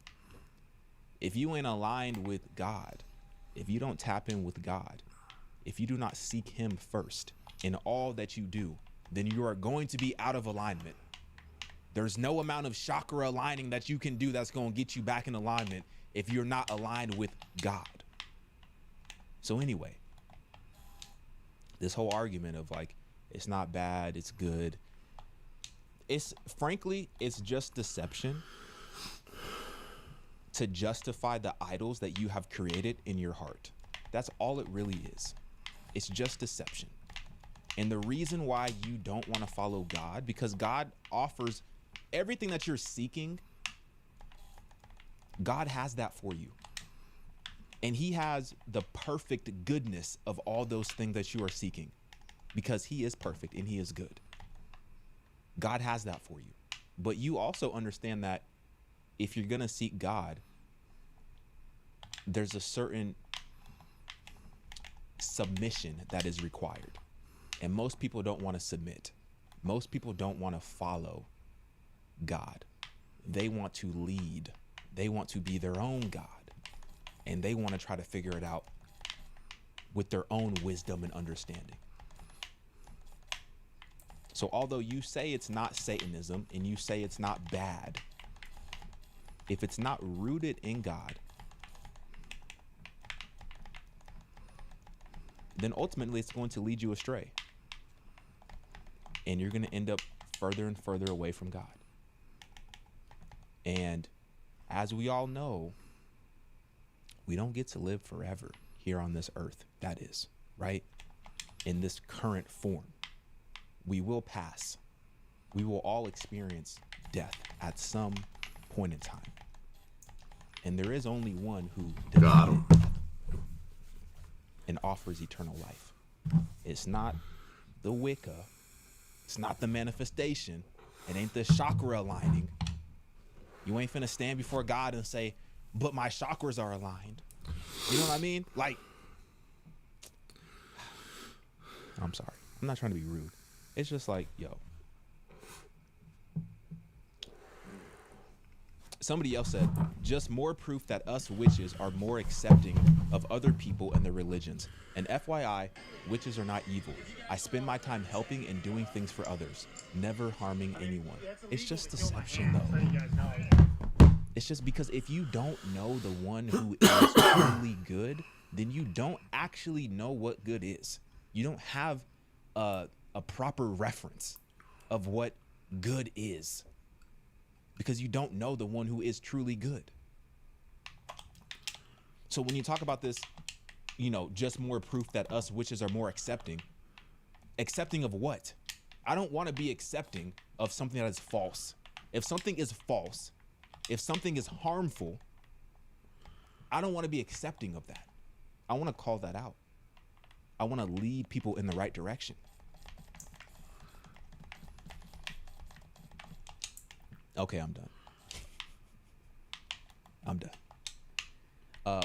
Speaker 3: if you ain't aligned with God, if you don't tap in with God, if you do not seek him first in all that you do, then you are going to be out of alignment. There's no amount of chakra aligning that you can do that's going to get you back in alignment if you're not aligned with God. So anyway, this whole argument of like, it's not bad, it's good. Frankly, it's just deception to justify the idols that you have created in your heart. That's all it really is. It's just deception. And the reason why you don't want to follow God, because God offers everything that you're seeking. God has that for you. And he has the perfect goodness of all those things that you are seeking, because he is perfect and he is good. God has that for you. But you also understand that if you're going to seek God, there's a certain submission that is required. And most people don't want to submit. Most people don't want to follow God. They want to lead. They want to be their own God. And they want to try to figure it out with their own wisdom and understanding. So although you say it's not Satanism and you say it's not bad, if it's not rooted in God, then ultimately it's going to lead you astray. And you're going to end up further and further away from God. And as we all know, we don't get to live forever here on this earth, that is, right? In this current form. We will pass. We will all experience death at some point in time. And there is only one who defeated death and offers eternal life. It's not the Wicca. It's not the manifestation. It ain't the chakra aligning. You ain't finna stand before God and say, but my chakras are aligned. You know what I mean? Like, I'm sorry. I'm not trying to be rude. It's just like, yo. Somebody else said, just more proof that us witches are more accepting of other people and their religions. And FYI, witches are not evil. I spend my time helping and doing things for others, never harming anyone. It's just deception, though. It's just because if you don't know the one who is truly good, then you don't actually know what good is. You don't have a proper reference of what good is, because you don't know the one who is truly good. So when you talk about this, you know, just more proof that us witches are more accepting of what? I don't want to be accepting of something that is false. If something is false, if something is harmful, I don't want to be accepting of that. I want to call that out. I want to lead people in the right direction. Okay, I'm done. I'm done.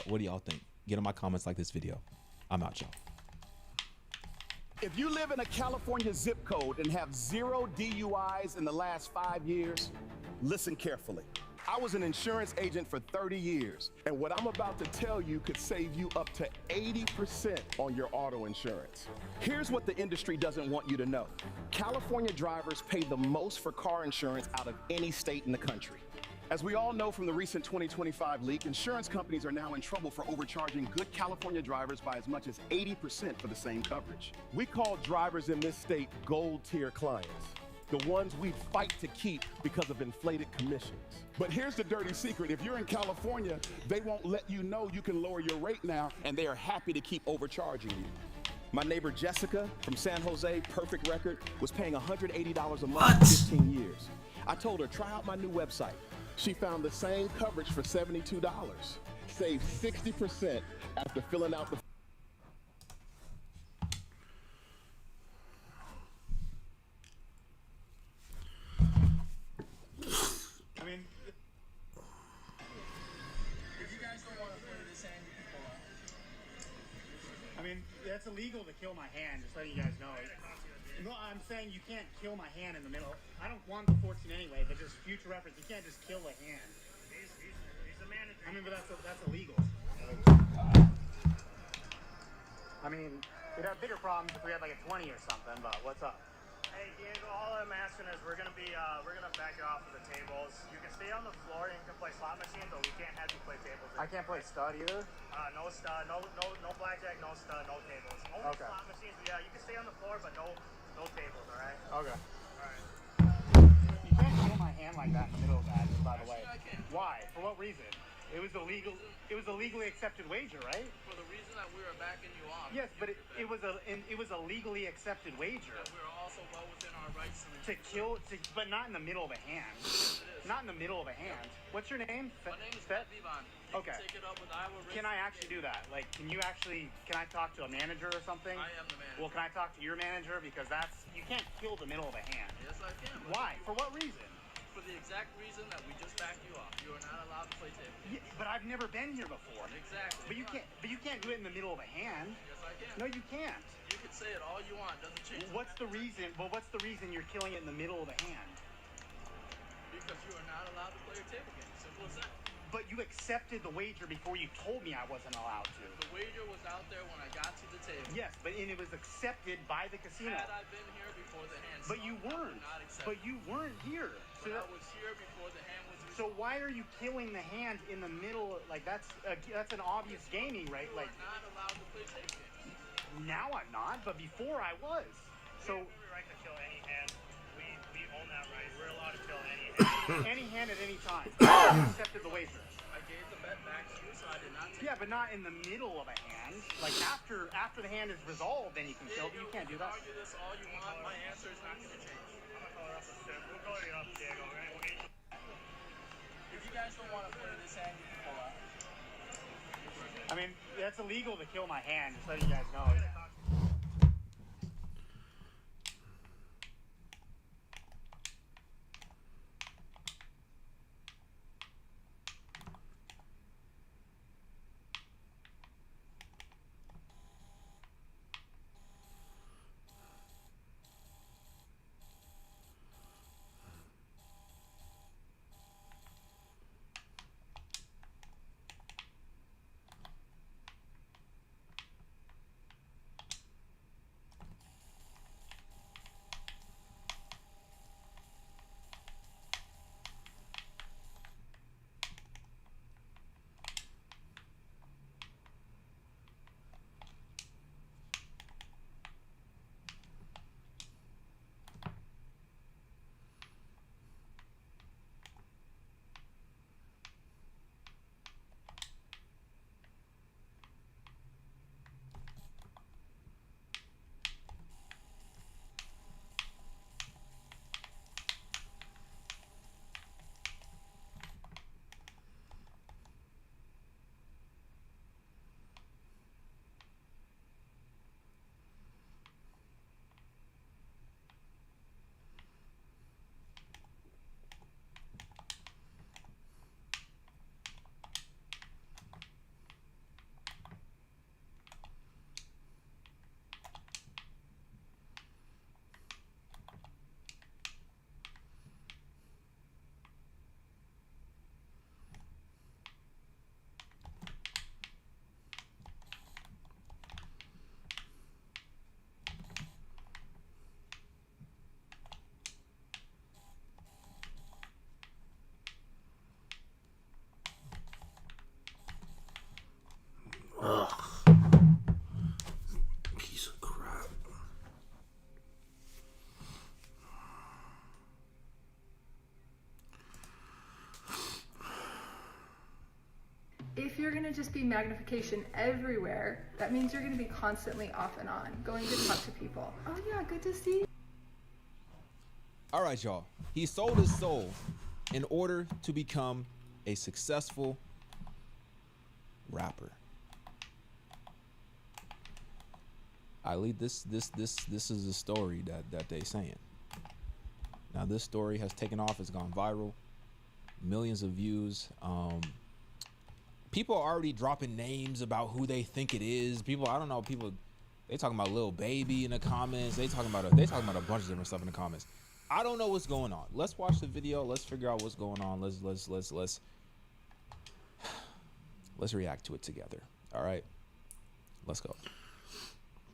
Speaker 3: What do y'all think? Get in my comments, like this video. I'm out, y'all.
Speaker 15: If you live in a California zip code and have 0 DUIs in the last 5 years, listen carefully. I was an insurance agent for 30 years, and what I'm about to tell you could save you up to 80% on your auto insurance. Here's what the industry doesn't want you to know. California drivers pay the most for car insurance out of any state in the country. As we all know from the recent 2025 leak, insurance companies are now in trouble for overcharging good California drivers by as much as 80% for the same coverage. We call drivers in this state gold tier clients, the ones we fight to keep because of inflated commissions. But here's the dirty secret. If you're in California, they won't let you know you can lower your rate now, and they are happy to keep overcharging you. My neighbor Jessica from San Jose, perfect record, was paying $180 a month for 15 years. I told her, try out my new website. She found the same coverage for $72. Saved 60% after filling out the
Speaker 16: That's illegal to kill my hand, just letting you guys know. No, I'm saying you can't kill my hand in the middle. I don't want the 14 anyway, but just future reference, you can't just kill a hand. He's a manager. I mean, but that's illegal. I mean, we'd have bigger problems if we had like a 20 or something, but what's up?
Speaker 17: Hey Diego, all I'm asking is we're gonna back you off of the tables. You can stay on the floor and you can play slot machines, but we can't have you play tables.
Speaker 16: I can't play stud either?
Speaker 17: No stud, no blackjack, no stud, no tables. Only
Speaker 16: Okay.
Speaker 17: slot machines, yeah, you can stay on the floor, but no tables, alright?
Speaker 16: Okay.
Speaker 17: Alright.
Speaker 16: You can't kill my hand like that in the middle of that, by the way. Why? For what reason? It was a legally accepted wager, right?
Speaker 17: For the reason that we were
Speaker 18: backing you off.
Speaker 16: Yes, but it was a legally accepted wager.
Speaker 18: And we're also well within our rights
Speaker 16: But not in the middle of a hand. Not in the middle of a hand. What's your name?
Speaker 18: My name is Matt Vivon.
Speaker 16: Okay.
Speaker 18: Take it up with Iowa Racing.
Speaker 16: Can I actually do that? Like, can I talk to a manager or something?
Speaker 18: I am the manager.
Speaker 16: Well, can I talk to your manager? Because you can't kill the middle of a hand.
Speaker 18: Yes, I can.
Speaker 16: Why? For what reason?
Speaker 18: For the exact reason that we just backed you off. You are not allowed to play table.
Speaker 16: Yeah, but I've never been here before.
Speaker 18: Exactly.
Speaker 16: But you can't do it in the middle of a hand.
Speaker 18: Yes, I can.
Speaker 16: No, you can't.
Speaker 18: You can say it all you want. Doesn't change.
Speaker 16: What's the reason? Well, what's the reason you're killing it in the middle of the hand?
Speaker 18: Because you are not allowed to play a table game. Simple as that.
Speaker 16: But you accepted the wager before you told me I wasn't allowed to.
Speaker 18: The wager was out there when I got to the table.
Speaker 16: Yes, and it was accepted by the casino.
Speaker 18: Had I been here before the hand
Speaker 16: But you weren't. But you weren't here.
Speaker 18: But I was here before the hand was resolved.
Speaker 16: So why are you killing the hand in the middle? Like that's an obvious gaming, right?
Speaker 18: You
Speaker 16: Like
Speaker 18: are not allowed to play table games.
Speaker 16: now I'm not, but before I was. So
Speaker 17: We have the right to kill any hand. We own that right. We're allowed to kill any hand.
Speaker 16: any hand at any time. You accepted the wager.
Speaker 18: I gave the bet back to you, so I did not take
Speaker 16: Yeah, but not in the middle of a hand. Like after the hand is resolved, then you can kill. But you can't do that.
Speaker 18: Argue this all you want. My answer is not going to change.
Speaker 17: I'm gonna call her up a sip. We'll call you up, Diego. We'll get you.
Speaker 18: If you guys don't want to play this hand, you can pull out.
Speaker 16: I mean, that's illegal to kill my hand. Just letting you guys know.
Speaker 1: Ugh. Piece of crap.
Speaker 19: If you're going to just be magnification everywhere, that means you're going to be constantly off and on, going to talk to people. Oh yeah, good to see you.
Speaker 3: All right, y'all. He sold his soul in order to become a successful rapper. I lead this is a story that they saying. Now this story has taken off, it's gone viral, millions of views. People are already dropping names about who they think it is. People, I don't know, people they talking about Lil Baby in the comments. They talking about a bunch of different stuff in the comments. I don't know what's going on. Let's watch the video. Let's figure out what's going on. Let's react to it together. All right. Let's go.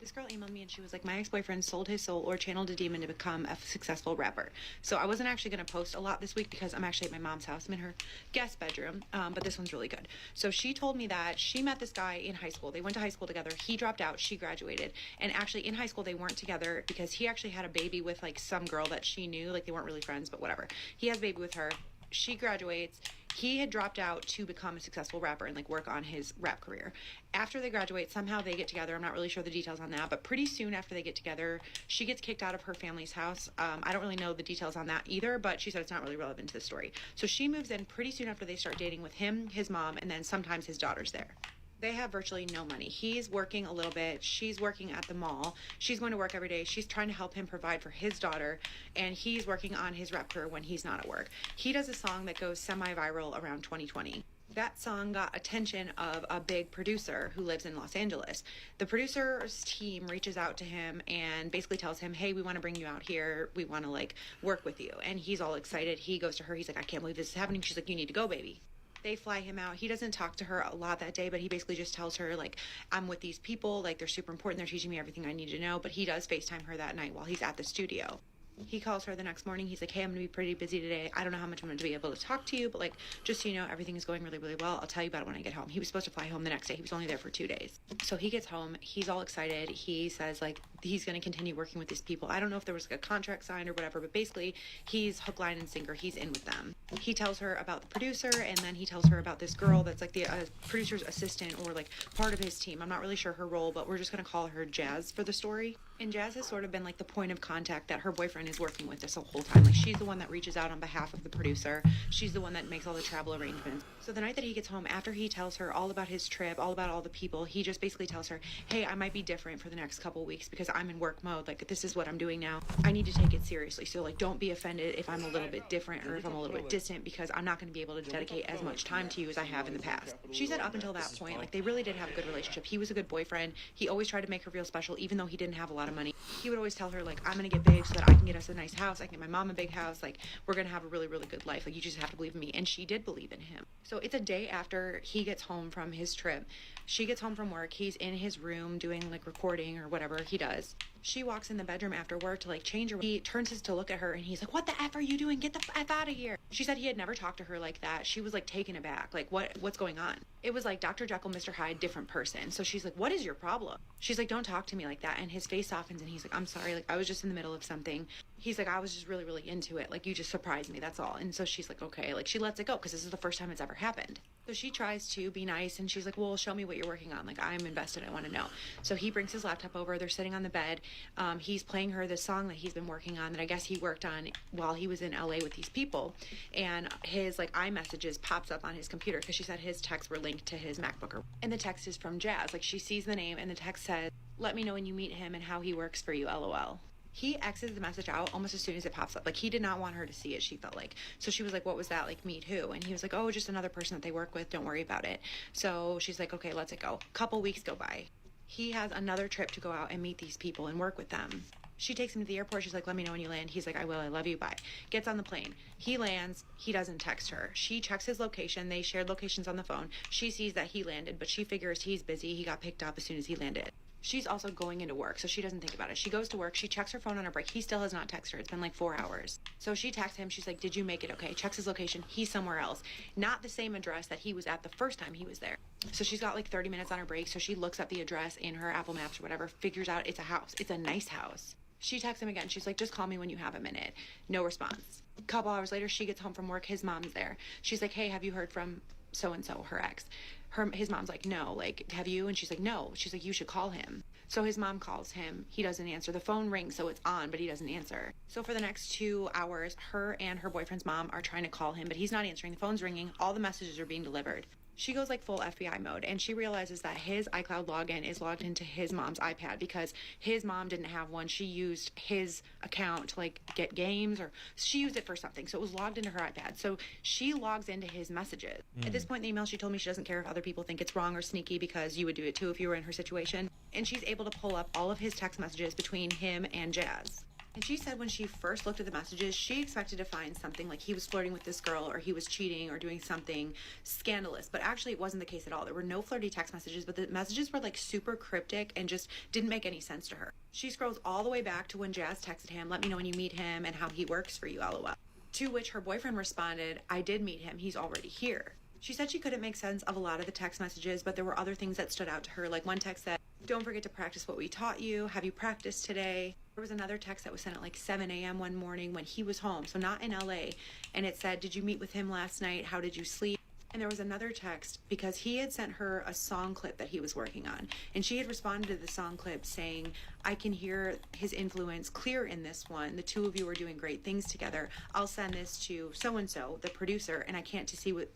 Speaker 20: This girl emailed me and she was like, my ex-boyfriend sold his soul or channeled a demon to become a successful rapper. So I wasn't actually going to post a lot this week because I'm actually at my mom's house. I'm in her guest bedroom, but this one's really good. So she told me that she met this guy in high school. They went to high school together. He dropped out. She graduated. And actually in high school, they weren't together because he actually had a baby with like some girl that she knew. Like they weren't really friends, but whatever. He has a baby with her. She graduates. He had dropped out to become a successful rapper and like work on his rap career. After they graduate, somehow they get together. I'm not really sure the details on that, but pretty soon after they get together, she gets kicked out of her family's house. I don't really know the details on that either, but she said it's not really relevant to the story. So she moves in pretty soon after they start dating with him, his mom, and then sometimes his daughter's there. They have virtually no money. He's working a little bit. She's working at the mall. She's going to work every day. She's trying to help him provide for his daughter, and he's working on his rap career when he's not at work. He does a song that goes semi-viral around 2020. That song got attention of a big producer who lives in Los Angeles. The producer's team reaches out to him and basically tells him, hey, we want to bring you out here. We want to like work with you. And he's all excited. He goes to her. He's like, I can't believe this is happening. She's like, you need to go, baby. They fly him out. He doesn't talk to her a lot that day, but he basically just tells her, like, I'm with these people. Like, they're super important. They're teaching me everything I need to know. But he does FaceTime her that night while he's at the studio. He calls her the next morning. He's like, hey, I'm going to be pretty busy today. I don't know how much I'm going to be able to talk to you, but, like, just so you know, everything is going really, really well. I'll tell you about it when I get home. He was supposed to fly home the next day. He was only there for 2 days. So he gets home. He's all excited. He says, like, he's going to continue working with these people. I don't know if there was, like, a contract signed or whatever, but basically, he's hook, line, and sinker. He's in with them. He tells her about the producer, and then he tells her about this girl that's, like, the producer's assistant or, like, part of his team. I'm not really sure her role, but we're just going to call her Jazz for the story. And Jazz has sort of been, like, the point of contact that her boyfriend is working with this whole time. Like, she's the one that reaches out on behalf of the producer. She's the one that makes all the travel arrangements. So the night that he gets home, after he tells her all about his trip, all about all the people, he just basically tells her, hey, I might be different for the next couple weeks because I'm in work mode. Like, this is what I'm doing now. I need to take it seriously. So, like, don't be offended if I'm a little bit different or if I'm a little bit distant because I'm not going to be able to dedicate as much time to you as I have in the past. She said up until that point, like, they really did have a good relationship. He was a good boyfriend. He always tried to make her feel special, even though he didn't have a lot of money. He would always tell her, like, I'm going to get big so that I can get us a nice house. I can get my mom a big house. Like, we're going to have a really, really good life. Like, you just have to believe in me. And she did believe in him. So it's a day after he gets home from his trip. She gets home from work. He's in his room doing, like, recording or whatever he does. She walks in the bedroom after work to, like, change her. He turns to look at her, and he's like, what the F are you doing? Get the F out of here. She said he had never talked to her like that. She was, like, taken aback. Like, what's going on? It was like Dr. Jekyll, Mr. Hyde, different person. So she's like, what is your problem? She's like, don't talk to me like that. And his face softens, and he's like, I'm sorry. Like, I was just in the middle of something. He's like, I was just really, really into it. Like, you just surprised me. That's all. And so she's like, okay. Like, she lets it go because this is the first time it's ever happened. So she tries to be nice, and she's like, well, show me what you're working on. Like, I'm invested. I want to know. So he brings his laptop over. They're sitting on the bed. He's playing her the song that he's been working on that I guess he worked on while he was in LA with these people. And his, like, iMessages pops up on his computer because she said his texts were linked to his MacBook. And the text is from Jazz. Like, she sees the name, and the text says, let me know when you meet him and how he works for you, LOL. He exits the message out almost as soon as it pops up. Like, he did not want her to see it, she felt like. So she was like, what was that? Like, meet who? And he was like, oh, just another person that they work with. Don't worry about it. So she's like, okay, let's it go. Couple weeks go by. He has another trip to go out and meet these people and work with them. She takes him to the airport. She's like, let me know when you land. He's like, I will. I love you. Bye. Gets on the plane. He lands. He doesn't text her. She checks his location. They shared locations on the phone. She sees that he landed, but she figures he's busy. He got picked up as soon as he landed. She's also going into work, so she doesn't think about it. She goes to work. She checks her phone on her break. He still has not texted her. It's been like 4 hours. So she texts him. She's like, did you make it okay? Checks his location. He's somewhere else. Not the same address that he was at the first time he was there. So she's got like 30 minutes on her break. So she looks up the address in her Apple Maps or whatever, figures out it's a house. It's a nice house. She texts him again. She's like, just call me when you have a minute. No response. A couple hours later, she gets home from work. His mom's there. She's like, hey, have you heard from so-and-so, her ex? His mom's like, no. Like, have you? And she's like, no. She's like, you should call him. So his mom calls him. He doesn't answer. The phone rings, so it's on, but he doesn't answer. So for the next 2 hours, her and her boyfriend's mom are trying to call him, but he's not answering. The phone's ringing. All the messages are being delivered. She goes like full FBI mode, and she realizes that his iCloud login is logged into his mom's iPad because his mom didn't have one. She used his account to like get games, or she used it for something. So it was logged into her iPad. So she logs into his messages. At this point in the email, she told me she doesn't care if other people think it's wrong or sneaky because you would do it too if you were in her situation. And she's able to pull up all of his text messages between him and Jazz. And she said when she first looked at the messages, she expected to find something like he was flirting with this girl or he was cheating or doing something scandalous. But actually it wasn't the case at all. There were no flirty text messages, but the messages were like super cryptic and just didn't make any sense to her. She scrolls all the way back to when Jazz texted him, let me know when you meet him and how he works for you, LOL. To which her boyfriend responded, I did meet him. He's already here. She said she couldn't make sense of a lot of the text messages, but there were other things that stood out to her. Like one text said, "Don't forget to practice what we taught you. Have you practiced today?" There was another text that was sent at like 7 a.m. one morning when he was home, so not in LA. And it said, "Did you meet with him last night? How did you sleep?" And there was another text because he had sent her a song clip that he was working on. And she had responded to the song clip saying, "I can hear his influence clear in this one. The two of you are doing great things together. I'll send this to so-and-so, the producer, and I can't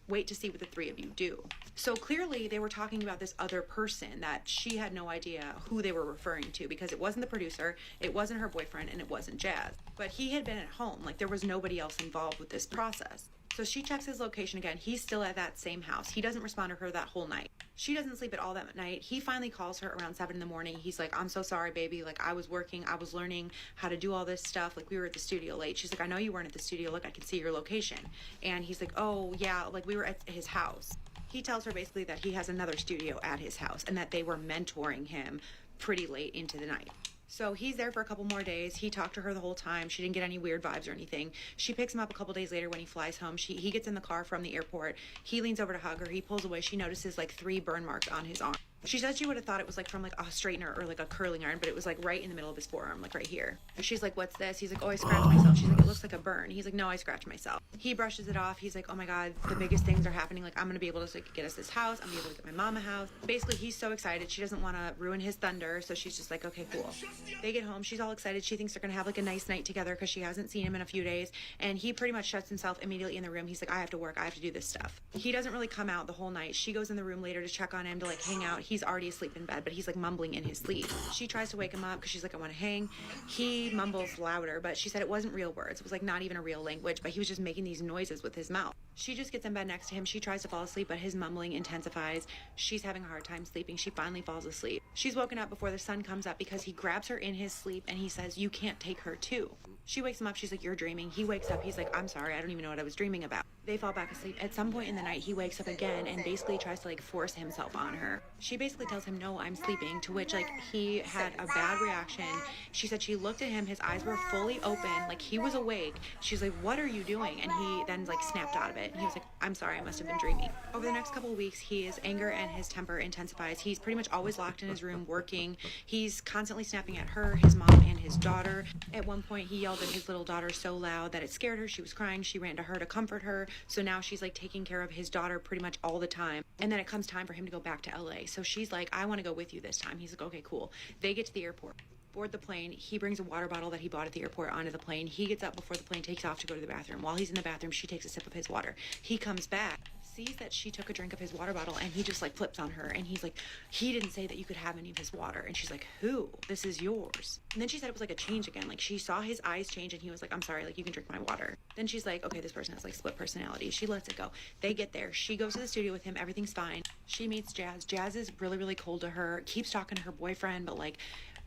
Speaker 20: wait to see what the three of you do." So clearly they were talking about this other person that she had no idea who they were referring to, because it wasn't the producer, it wasn't her boyfriend, and it wasn't Jazz. But he had been at home. Like, there was nobody else involved with this process. So she checks his location again. He's still at that same house. He doesn't respond to her that whole night. She doesn't sleep at all that night. He finally calls her around 7 in the morning. He's like, "I'm so sorry, baby. Like, I was working. I was learning how to do all this stuff. Like, we were at the studio late." She's like, "I know you weren't at the studio. Look, I can see your location." And he's like, "Oh, yeah, like, we were at his house." He tells her basically that he has another studio at his house and that they were mentoring him pretty late into the night. So he's there for a couple more days. He talked to her the whole time. She didn't get any weird vibes or anything. She picks him up a couple days later when he flies home. He gets in the car from the airport. He leans over to hug her. He pulls away. She notices like 3 burn marks on his arm. She said she would have thought it was like from like a straightener or like a curling iron, but it was like right in the middle of his forearm, like right here. She's like, "What's this?" He's like, "Oh, I scratched myself." She's like, "It looks like a burn." He's like, "No, I scratched myself." He brushes it off. He's like, "Oh my God, the biggest things are happening. Like, I'm going to be able to like, get us this house. I'm going to be able to get my mom a house." Basically, he's so excited. She doesn't want to ruin his thunder. So she's just like, "Okay, cool." They get home. She's all excited. She thinks they're going to have like a nice night together because she hasn't seen him in a few days. And he pretty much shuts himself immediately in the room. He's like, "I have to work. I have to do this stuff." He doesn't really come out the whole night. She goes in the room later to check on him, to like hang out. He's already asleep in bed, but he's like mumbling in his sleep. She tries to wake him up because she's like, "I want to hang." He mumbles louder, but she said it wasn't real words. It was like not even a real language, but he was just making these noises with his mouth. She just gets in bed next to him. She tries to fall asleep, but his mumbling intensifies. She's having a hard time sleeping. She finally falls asleep. She's woken up before the sun comes up because he grabs her in his sleep and he says, "You can't take her too." She wakes him up. She's like, "You're dreaming." He wakes up. He's like, "I'm sorry. I don't even know what I was dreaming about." They fall back asleep. At some point in the night, he wakes up again and basically tries to like force himself on her. She basically tells him, "No, I'm sleeping," to which like he had a bad reaction. She said she looked at him. His eyes were fully open. Like he was awake. She's like, "What are you doing?" And he then like snapped out of it. And he was like, "I'm sorry. I must have been dreaming." Over the next couple of weeks, his anger and his temper intensifies. He's pretty much always locked in his room working. He's constantly snapping at her, his mom, and his daughter. At one point, he yelled at his little daughter so loud that it scared her. She was crying. She ran to her to comfort her. So now she's like taking care of his daughter pretty much all the time. And then it comes time for him to go back to LA. So she's like, "I want to go with you this time." He's like, "Okay, cool." They get to the airport. Board the plane. He brings a water bottle that he bought at the airport onto the plane. He gets up before the plane takes off to go to the bathroom. While he's in the bathroom, she takes a sip of his water. He comes back, sees that she took a drink of his water bottle, and he just like flips on her. And he's like, "He didn't say that you could have any of his water." And she's like, "Who? This is yours." And then she said it was like a change again. Like she saw his eyes change and he was like, "I'm sorry, like you can drink my water." Then she's like, "Okay, this person has like split personality." She lets it go. They get there. She goes to the studio with him. Everything's fine. She meets Jazz. Jazz is really, really cold to her, keeps talking to her boyfriend, but like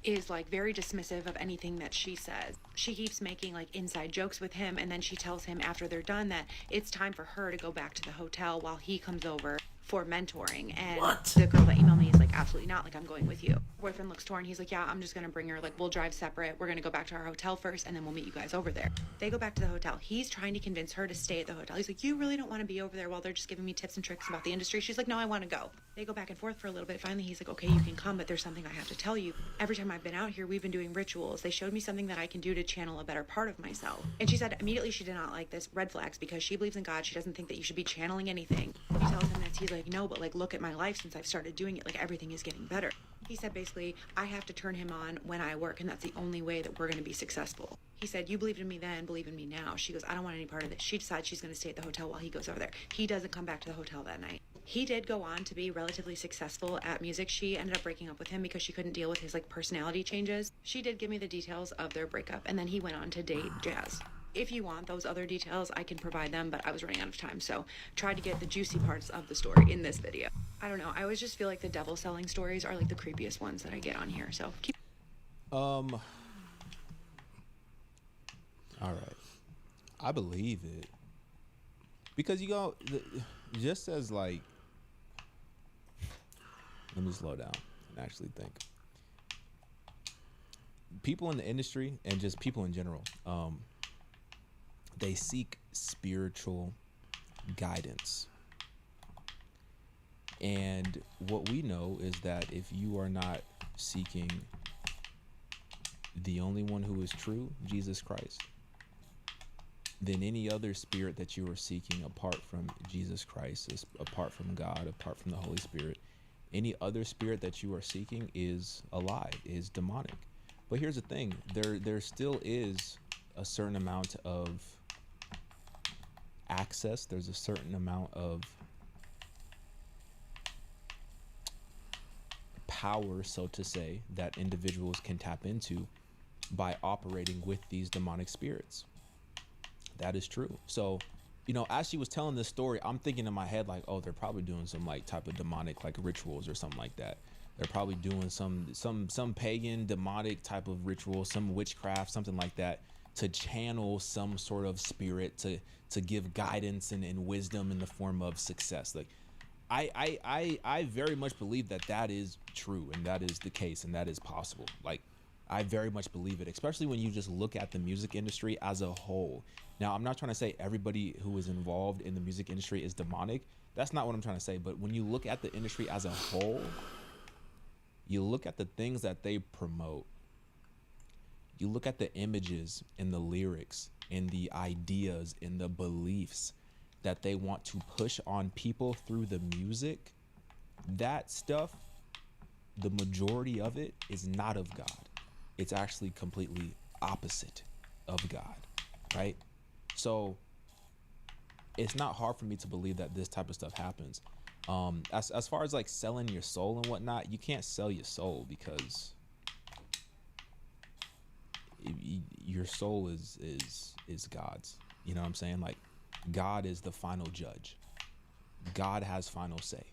Speaker 20: is like very dismissive of anything that she says. She keeps making like inside jokes with him, and then she tells him after they're done that it's time for her to go back to the hotel while he comes over for mentoring. And the girl that emailed me is like, "Absolutely not, like I'm going with you." Boyfriend looks torn. He's like, "Yeah, I'm just gonna bring her, like we'll drive separate. We're gonna go back to our hotel first and then we'll meet you guys over there." They go back to the hotel. He's trying to convince her to stay at the hotel. He's like, "You really don't want to be over there while they're just giving me tips and tricks about the industry?" She's like, "No, I want to go." They go back and forth for a little bit. Finally, he's like, "Okay, you can come, but there's something I have to tell you. Every time I've been out here, we've been doing rituals. They showed me something that I can do to channel a better part of myself." And she said immediately she did not like this. Red flags, because she believes in God. She doesn't think that you should be channeling anything. She tells him that. He's like, "No, but like look at my life since I've started doing it. Like everything is getting better." He said basically, "I have to turn him on when I work, and that's the only way that we're going to be successful." He said, "You believed in me then, believe in me now." She goes, "I don't want any part of this." She decides she's going to stay at the hotel while he goes over there. He doesn't come back to the hotel that night. He did go on to be relatively successful at music. She ended up breaking up with him because she couldn't deal with his like personality changes. She did give me the details of their breakup, and then he went on to date Jazz. If you want those other details, I can provide them, but I was running out of time, so tried to get the juicy parts of the story in this video. I don't know, I always just feel like the devil selling stories are like the creepiest ones that I get on here, so keep.
Speaker 3: All right, I believe it because you go just as like. Let me slow down and actually think. People in the industry and just people in general, they seek spiritual guidance. And what we know is that if you are not seeking the only one who is true, Jesus Christ, then any other spirit that you are seeking apart from Jesus Christ, is apart from God, apart from the Holy Spirit, any other spirit that you are seeking is a lie, is demonic. But here's the thing, there still is a certain amount of access, there's a certain amount of power, so to say, that individuals can tap into by operating with these demonic spirits. That is true. So, you know, as she was telling this story, I'm thinking in my head like, oh, they're probably doing some like type of demonic like rituals or something like that. They're probably doing some pagan demonic type of ritual, some witchcraft, something like that, to channel some sort of spirit to give guidance and wisdom in the form of success. Like I very much believe that that is true and that is the case and that is possible. Like I very much believe it, especially when you just look at the music industry as a whole. Now, I'm not trying to say everybody who is involved in the music industry is demonic. That's not what I'm trying to say. But when you look at the industry as a whole, you look at the things that they promote, you look at the images and the lyrics and the ideas and the beliefs that they want to push on people through the music, that stuff, the majority of it is not of God. It's actually completely opposite of God, right? So it's not hard for me to believe that this type of stuff happens. As far as like selling your soul and whatnot, you can't sell your soul because your soul is God's. You know what I'm saying? Like God is the final judge. God has final say.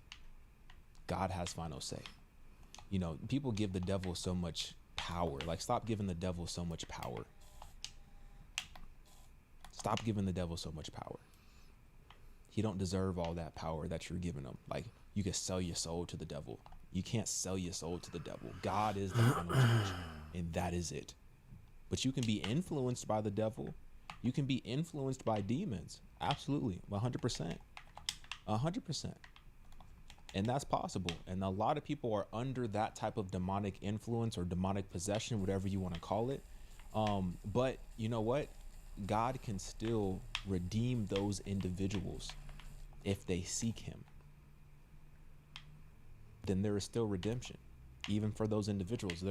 Speaker 3: God has final say. You know, people give the devil so much power. Like, stop giving the devil so much power. Stop giving the devil so much power. He don't deserve all that power that you're giving him. Like, you can sell your soul to the devil. You can't sell your soul to the devil. God is the final judge, and that is it. But you can be influenced by the devil. You can be influenced by demons. Absolutely. 100%. 100%. And that's possible. And a lot of people are under that type of demonic influence or demonic possession, whatever you want to call it. But you know what? God can still redeem those individuals if they seek him. Then there is still redemption, even for those individuals.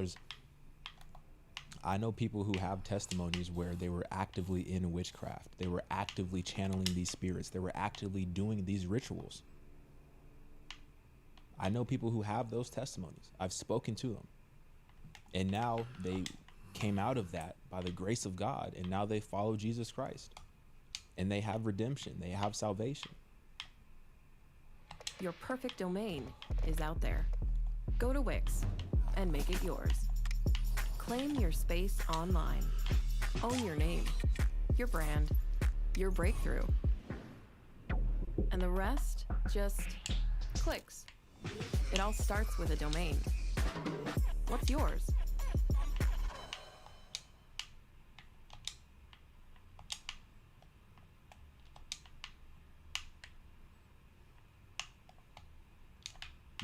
Speaker 3: I know people who have testimonies where they were actively in witchcraft. They were actively channeling these spirits. They were actively doing these rituals. I know people who have those testimonies. I've spoken to them. And now they came out of that by the grace of God, and now they follow Jesus Christ. And they have redemption. They have salvation.
Speaker 21: Your perfect domain is out there. Go to Wix and make it yours. Claim your space online. Own your name, your brand, your breakthrough. And the rest just clicks. It all starts with a domain. What's yours?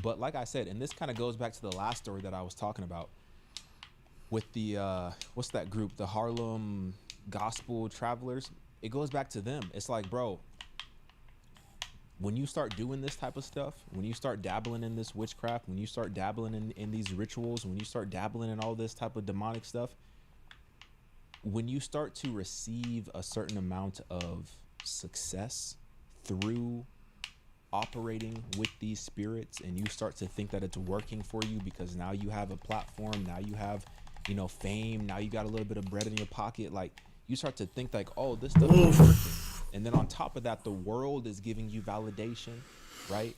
Speaker 3: But like I said, and this kind of goes back to the last story that I was talking about with the, what's that group? The Harlem Gospel Travelers. It goes back to them. It's like, bro, when you start doing this type of stuff, when you start dabbling in this witchcraft, when you start dabbling in these rituals, when you start dabbling in all this type of demonic stuff, when you start to receive a certain amount of success through operating with these spirits, and you start to think that it's working for you because now you have a platform, now you have, you know, fame, now you got a little bit of bread in your pocket, like you start to think like, oh, this stuff is working. And then on top of that, the world is giving you validation, right?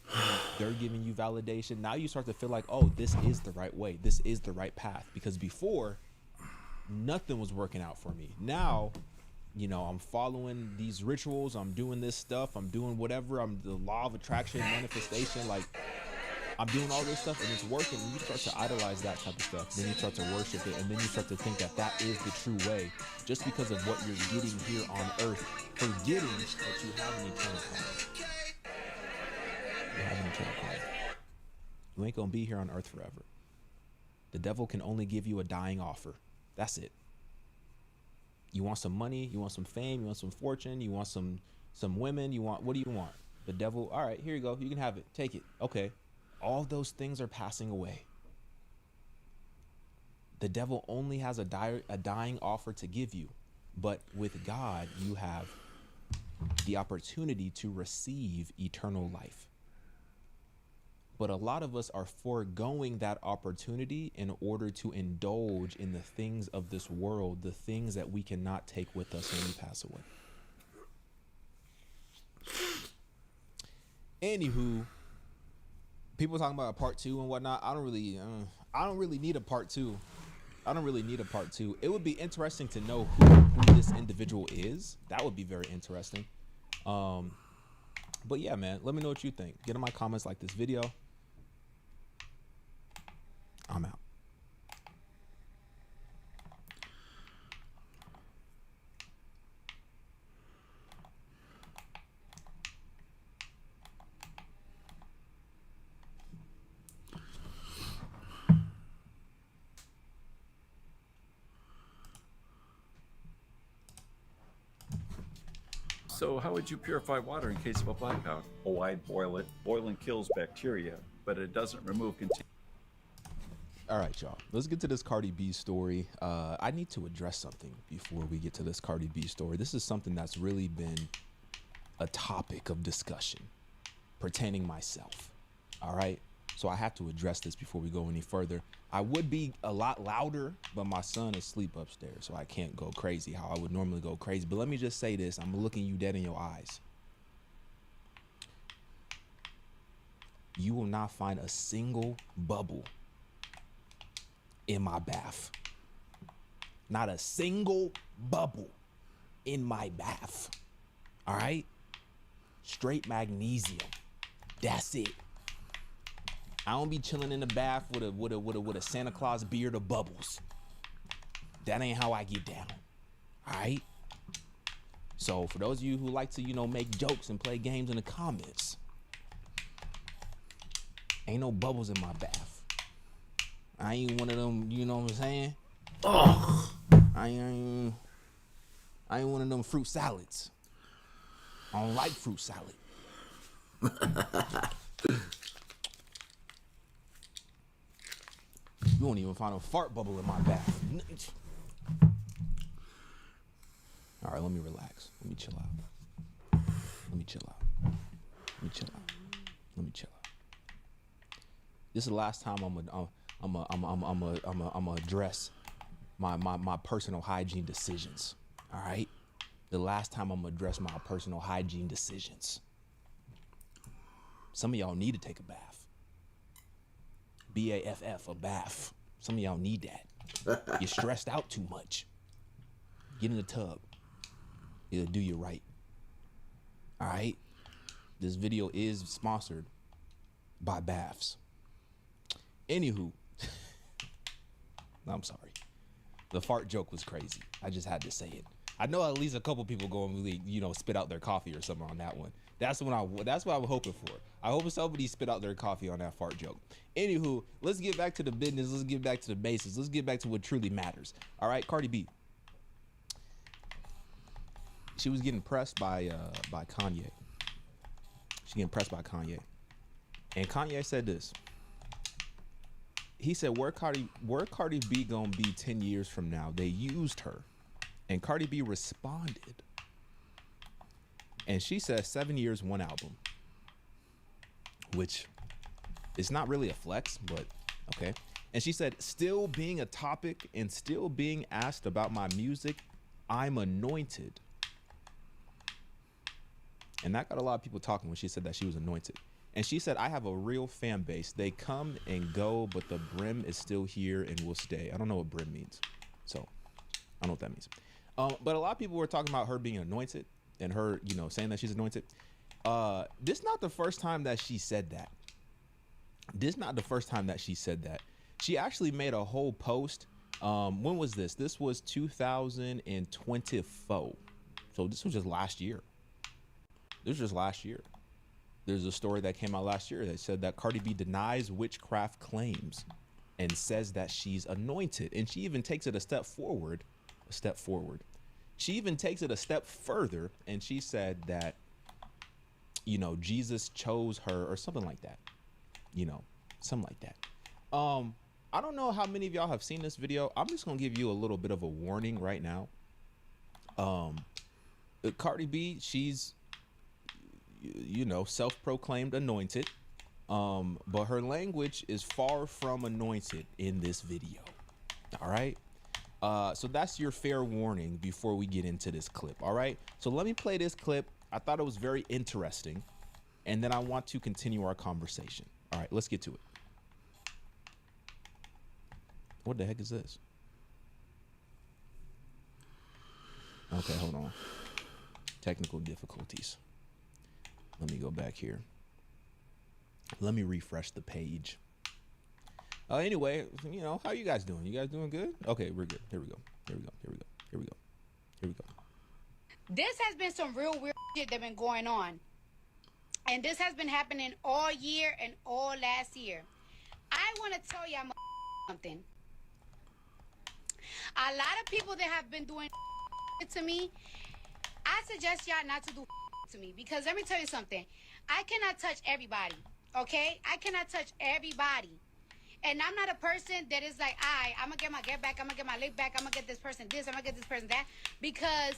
Speaker 3: They're giving you validation. Now you start to feel like, oh, this is the right way. This is the right path. Because before, nothing was working out for me. Now, you know, I'm following these rituals. I'm doing this stuff. I'm doing whatever. I'm the law of attraction, manifestation. Like, I'm doing all this stuff and it's working. And you start to idolize that type of stuff. Then you start to worship it. And then you start to think that that is the true way just because of what you're getting here on earth, forgetting that you have an eternal life. You have an eternal life. You ain't gonna be here on earth forever. The devil can only give you a dying offer. That's it. You want some money, you want some fame, you want some fortune, you want some women, what do you want? The devil, all right, here you go. You can have it. Take it. Okay. All those things are passing away. The devil only has a dying offer to give you. But with God, you have the opportunity to receive eternal life. But a lot of us are foregoing that opportunity in order to indulge in the things of this world, the things that we cannot take with us when we pass away. Anywho, people talking about a part 2 and whatnot. I don't really need a part 2. I don't really need a part 2. It would be interesting to know who this individual is. That would be very interesting. But yeah, man, let me know what you think. Get in my comments, like this video. I'm out.
Speaker 6: So how would you purify water in case of a blackout? Oh, I'd boil it. Boiling kills bacteria, but it doesn't remove
Speaker 3: All right, y'all. Let's get to this Cardi B story. I need to address something before we get to this Cardi B story. This is something that's really been a topic of discussion pertaining myself. All right. So I have to address this before we go any further. I would be a lot louder, but my son is asleep upstairs, so I can't go crazy how I would normally go crazy. But let me just say this. I'm looking you dead in your eyes. You will not find a single bubble in my bath. Not a single bubble in my bath. All right? Straight magnesium. That's it. I don't be chilling in the bath with a Santa Claus beard of bubbles. That ain't how I get down. All right? So for those of you who like to, make jokes and play games in the comments, ain't no bubbles in my bath. I ain't one of them, you know what I'm saying? Oh, I ain't one of them fruit salads. I don't like fruit salad. You won't even find a fart bubble in my bath. All right, let me relax. Let me chill out. Let me chill out. Let me chill out. Let me chill out. This is the last time I'm gonna address my personal hygiene decisions. All right, the last time I'm gonna address my personal hygiene decisions. Some of y'all need to take a bath. BAFF, a bath. Some of y'all need that. You're stressed out too much. Get in the tub. It'll do you right. All right. This video is sponsored by baths. Anywho, I'm sorry. The fart joke was crazy. I just had to say it. I know at least a couple people go and really, spit out their coffee or something on that one. That's what I'm hoping for. I hope somebody spit out their coffee on that fart joke. Anywho, let's get back to the business. Let's get back to the basics. Let's get back to what truly matters. All right, Cardi B. She was getting pressed by Kanye. She's getting pressed by Kanye. And Kanye said this. He said, where Cardi B gonna be 10 years from now? They used her. And Cardi B responded. And she said 7 years, 1 album. Which is not really a flex, but okay. And she said, still being a topic and still being asked about my music, I'm anointed. And that got a lot of people talking when she said that she was anointed. And she said, I have a real fan base. They come and go, but the brim is still here and will stay. I don't know what brim means. So I don't know what that means. But a lot of people were talking about her being anointed and her, saying that she's anointed. This is not the first time that she said that. This is not the first time that she said that. She actually made a whole post. When was this? This was 2024. So this was just last year. This There's a story that came out last year that said that Cardi B denies witchcraft claims and says that she's anointed. And she even takes it a step forward. She even takes it a step further, and she said that, you know, Jesus chose her or something like that. You know, something like that. I don't know how many of y'all have seen this video. I'm just gonna give you a little bit of a warning right now. Cardi B, she's, you know, self-proclaimed anointed, but her language is far from anointed in this video. All right. So that's your fair warning before we get into this clip. All right. So let me play this clip. I thought it was very interesting, and then I want to continue our conversation. All right, let's get to it. What the heck is this? Okay, hold on. Technical difficulties. Let me go back here. Let me refresh the page. Anyway, you know, how you guys doing? You guys doing good? Okay, we're good. Here we go.
Speaker 4: This has been some real weird shit that been going on. And this has been happening all year and all last year. I want to tell y'all something. A lot of people that have been doing to me, I suggest y'all not to do to me, because let me tell you something. I cannot touch everybody, okay? I cannot touch everybody. And I'm not a person that is like, I'm going to get my get back, I'm going to get my leg back, I'm going to get this person this, I'm going to get this person that, because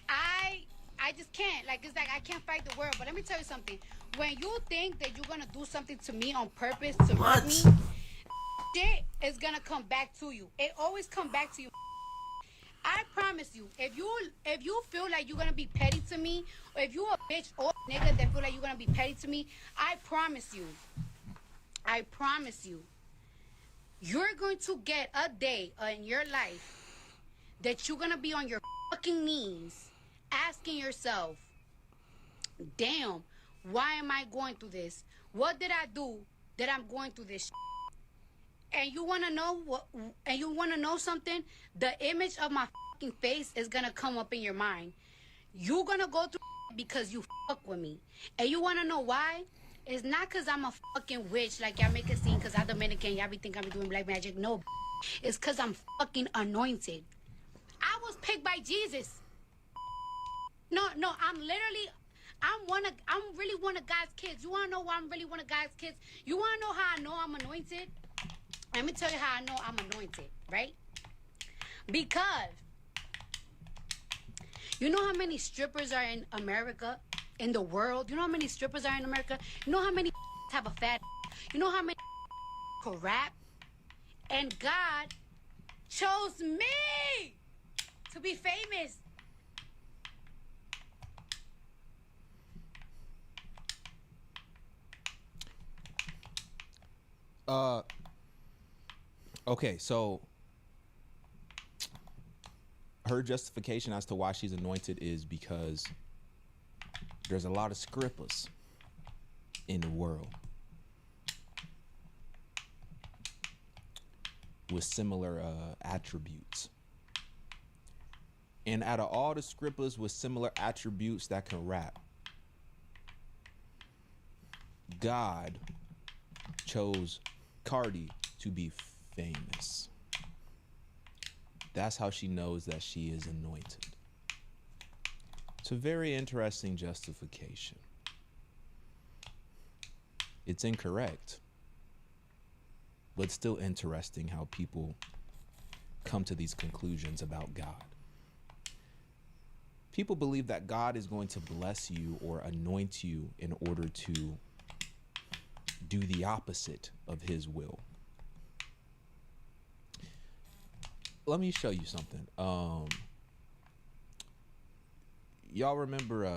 Speaker 4: I just can't. Like, it's like I can't fight the world. But let me tell you something. When you think that you're going to do something to me on purpose to hurt me, shit is going to come back to you. It always come back to you. I promise you, if you feel like you're going to be petty to me, or if you a bitch or a nigga that feel like you're going to be petty to me, I promise you, you're going to get a day in your life that you're going to be on your fucking knees asking yourself, damn, why am I going through this? What did I do that I'm going through this shit? And you want to know what? And you want to know something? The image of my fucking face is going to come up in your mind. You're going to go through because you fuck with me. And you want to know why? It's not because I'm a fucking witch like y'all make it seem, because I'm Dominican, y'all be thinking I'm doing black magic. No, it's because I'm fucking anointed. I was picked by Jesus. No, I'm really one of God's kids. You want to know why I'm really one of God's kids? You want to know how I know I'm anointed? Let me tell you how I know I'm anointed, right? Because you know how many strippers are in America, in the world? You know how many strippers are in America? You know how many have a fat? You know how many could rap? And God chose me to be famous.
Speaker 3: Okay, so her justification as to why she's anointed is because there's a lot of scrippers in the world with similar attributes. And out of all the scrippers with similar attributes that can rap, God chose Cardi to be famous. That's how she knows that she is anointed. It's a very interesting justification. It's incorrect, but still interesting how people come to these conclusions about God. People believe that God is going to bless you or anoint you in order to do the opposite of his will. Let me show you something. Y'all remember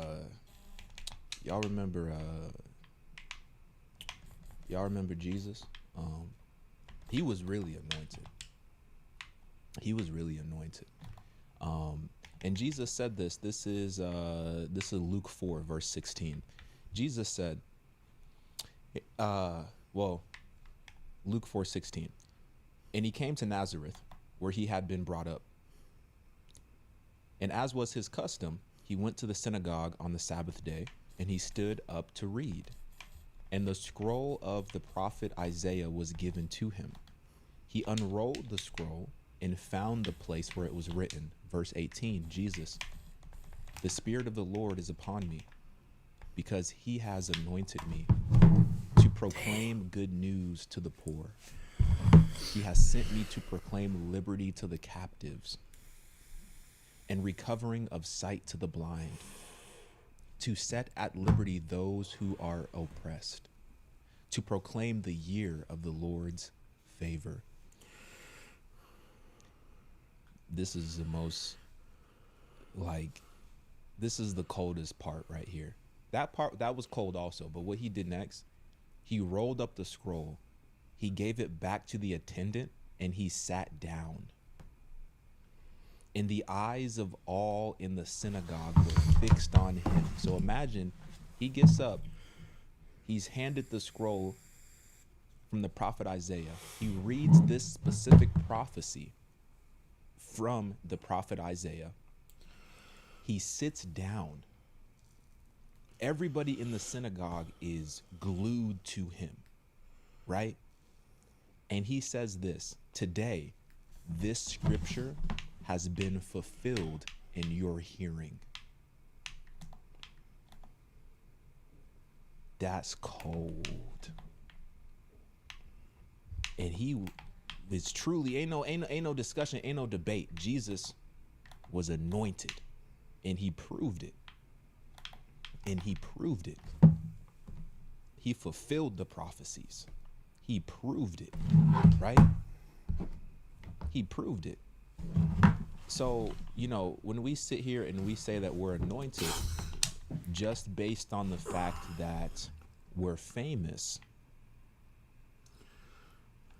Speaker 3: Jesus? He was really anointed. And Jesus said this. This is Luke 4, verse 16. Jesus said, Luke 4:16. And he came to Nazareth, where he had been brought up. And as was his custom, he went to the synagogue on the Sabbath day, and he stood up to read. And the scroll of the prophet Isaiah was given to him. He unrolled the scroll and found the place where it was written. Verse 18, Jesus, the Spirit of the Lord is upon me, because he has anointed me to proclaim good news to the poor. He has sent me to proclaim liberty to the captives and recovering of sight to the blind, to set at liberty those who are oppressed, to proclaim the year of the Lord's favor. This is the most, this is the coldest part right here. That part, that was cold also, but what he did next, he rolled up the scroll, he gave it back to the attendant, and he sat down. And the eyes of all in the synagogue were fixed on him. So imagine, he gets up, he's handed the scroll from the prophet Isaiah. He reads this specific prophecy from the prophet Isaiah. He sits down. Everybody in the synagogue is glued to him, right? And he says this, today, this scripture has been fulfilled in your hearing. That's cold. And he was truly, ain't no discussion, ain't no debate. Jesus was anointed, and he proved it. And he proved it. He fulfilled the prophecies. He proved it, right? He proved it. So, you know, when we sit here and we say that we're anointed just based on the fact that we're famous,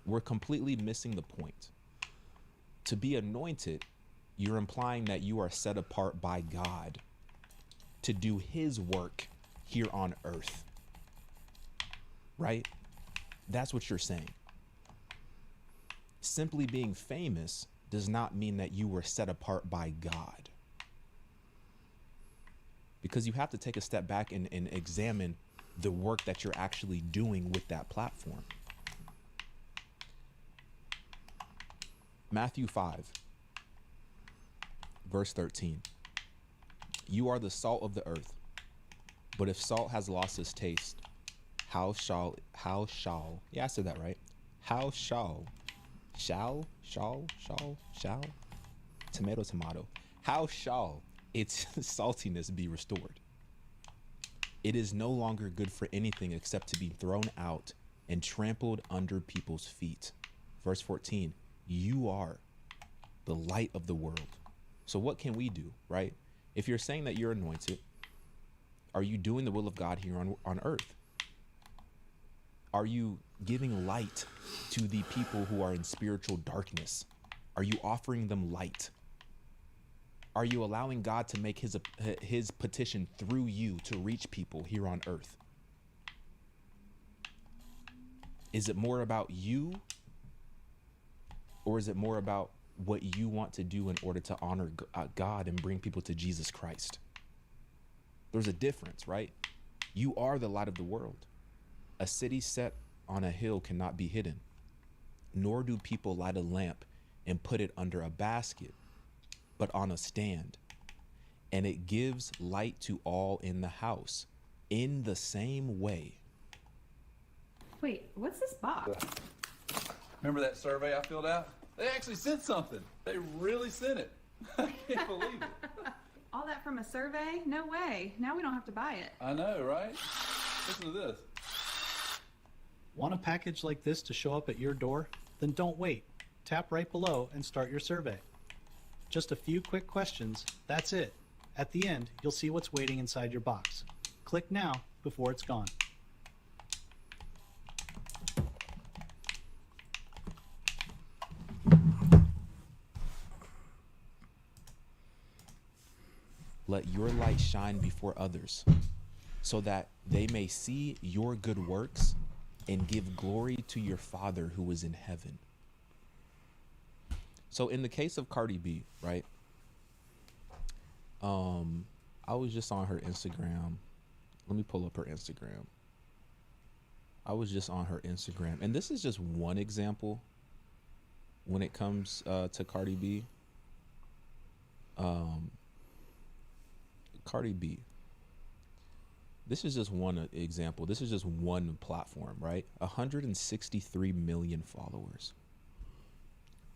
Speaker 3: we're completely missing the point. To be anointed, you're implying that you are set apart by God to do his work here on earth, right? That's what you're saying. Simply being famous does not mean that you were set apart by God. Because you have to take a step back and examine the work that you're actually doing with that platform. Matthew 5, verse 13. You are the salt of the earth, but if salt has lost its taste, how shall, yeah, I said that right. How shall, tomato, how shall its saltiness be restored? It is no longer good for anything except to be thrown out and trampled under people's feet. Verse 14, you are the light of the world. So what can we do, right? If you're saying that you're anointed, are you doing the will of God here on earth? Are you giving light to the people who are in spiritual darkness? Are you offering them light? Are you allowing God to make his petition through you to reach people here on earth? Is it more about you, or is it more about what you want to do in order to honor God and bring people to Jesus Christ? There's a difference, right? You are the light of the world. A city set on a hill cannot be hidden, nor do people light a lamp and put it under a basket, but on a stand, and it gives light to all in the house. In the same way.
Speaker 5: Wait, what's this box?
Speaker 6: Remember that survey I filled out? They actually sent something. They really sent it. I can't believe it.
Speaker 5: All that from a survey? No way. Now we don't have to buy it.
Speaker 6: I know, right? Listen to this.
Speaker 22: Want a package like this to show up at your door? Then don't wait. Tap right below and start your survey. Just a few quick questions, that's it. At the end, you'll see what's waiting inside your box. Click now before it's gone.
Speaker 3: Let your light shine before others, so that they may see your good works and give glory to your Father who is in heaven. So in the case of Cardi B, right? I was just on her Instagram. Let me pull up her Instagram. I was just on her Instagram, and this is just one example when it comes to Cardi B. Cardi B. This is just one example. This is just one platform, right? 163 million followers.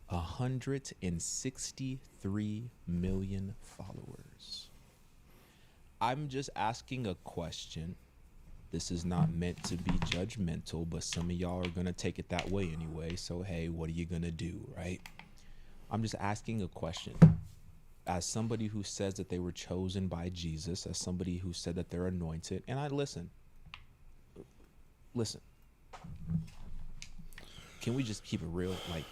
Speaker 3: 163 million followers. I'm just asking a question. This is not meant to be judgmental, but some of y'all are going to take it that way anyway. So, hey, what are you going to do, right? I'm just asking a question. As somebody who says that they were chosen by Jesus, as somebody who said that they're anointed, and I listen. Can we just keep it real? Like,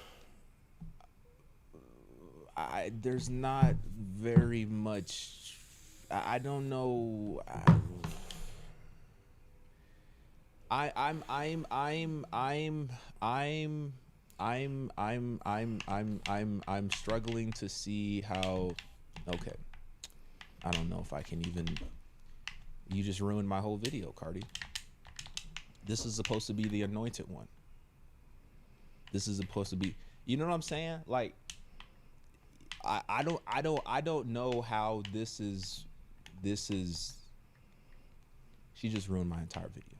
Speaker 3: there's not very much. I don't know. I'm struggling to see how. Okay, I don't know if I can even. You just ruined my whole video, Cardi. This is supposed to be the anointed one. This is supposed to be. You know what I'm saying? Like, I don't know how this is. She just ruined my entire video.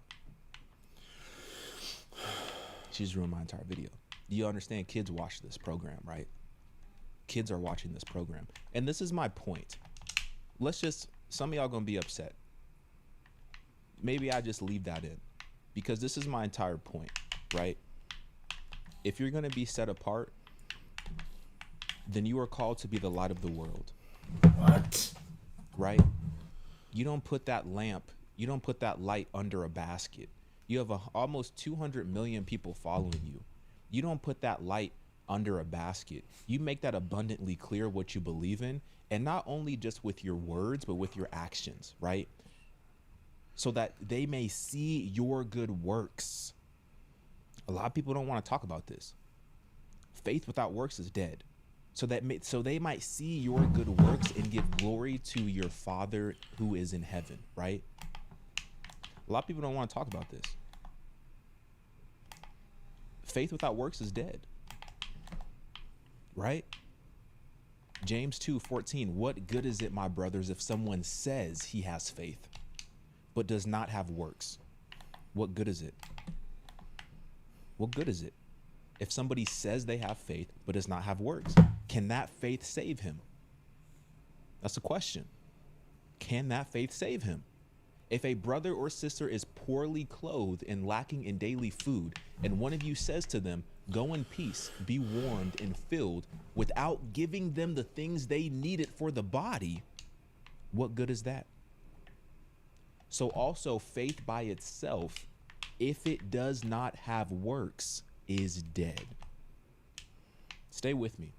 Speaker 3: She's ruined my entire video. Do you understand? Kids watch this program, right? Kids are watching this program. And this is my point. Some of y'all gonna be upset. Maybe I just leave that in. Because this is my entire point, right? If you're gonna be set apart, then you are called to be the light of the world.
Speaker 1: What?
Speaker 3: Right? You don't put that lamp, you don't put that light under a basket. You have almost 200 million people following you. You don't put that light under a basket. You make that abundantly clear what you believe in, and not only just with your words, but with your actions, right? So that they may see your good works. A lot of people don't want to talk about this. Faith without works is dead. So they might see your good works and give glory to your Father who is in heaven, right? A lot of people don't want to talk about this. Faith without works is dead, right? James 2:14. What good is it, my brothers, if someone says he has faith but does not have works? What good is it? What good is it? If somebody says they have faith but does not have works, can that faith save him? That's the question. Can that faith save him? If a brother or sister is poorly clothed and lacking in daily food, and one of you says to them, go in peace, be warmed and filled, without giving them the things they needed for the body, what good is that? So also faith by itself, if it does not have works, is dead. Stay with me,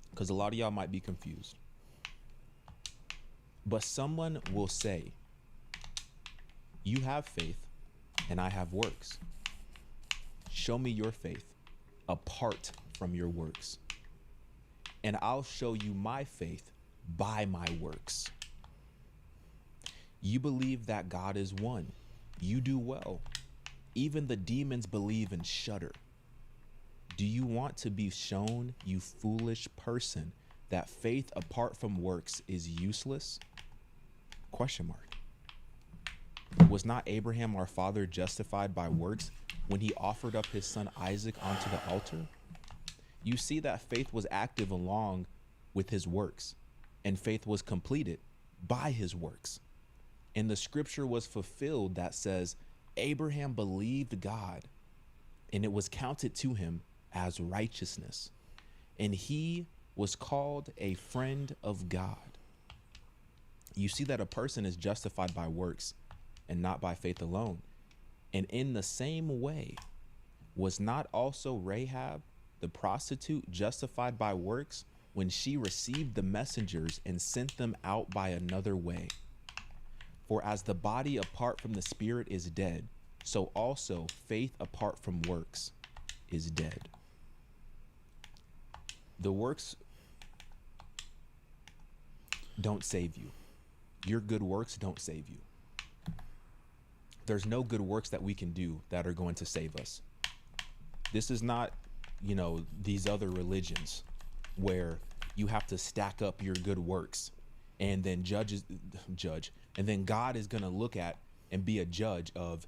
Speaker 3: because a lot of y'all might be confused. But someone will say, you have faith and I have works. Show me your faith apart from your works, and I'll show you my faith by my works. You believe that God is one. You do well. Even the demons believe and shudder. Do you want to be shown, you foolish person, that faith apart from works is useless? Question mark. Was not Abraham our father justified by works when he offered up his son Isaac onto the altar? You see that faith was active along with his works, and faith was completed by his works. And the scripture was fulfilled that says, Abraham believed God, and it was counted to him as righteousness, and he was called a friend of God. You see that a person is justified by works and not by faith alone. And in the same way, was not also Rahab, the prostitute, justified by works when she received the messengers and sent them out by another way? For as the body apart from the spirit is dead, so also faith apart from works is dead. The works don't save you. Your good works don't save you. there's no good works that we can do that are going to save us. This is not, you know, these other religions where you have to stack up your good works and then judge, and then God is going to look at and be a judge of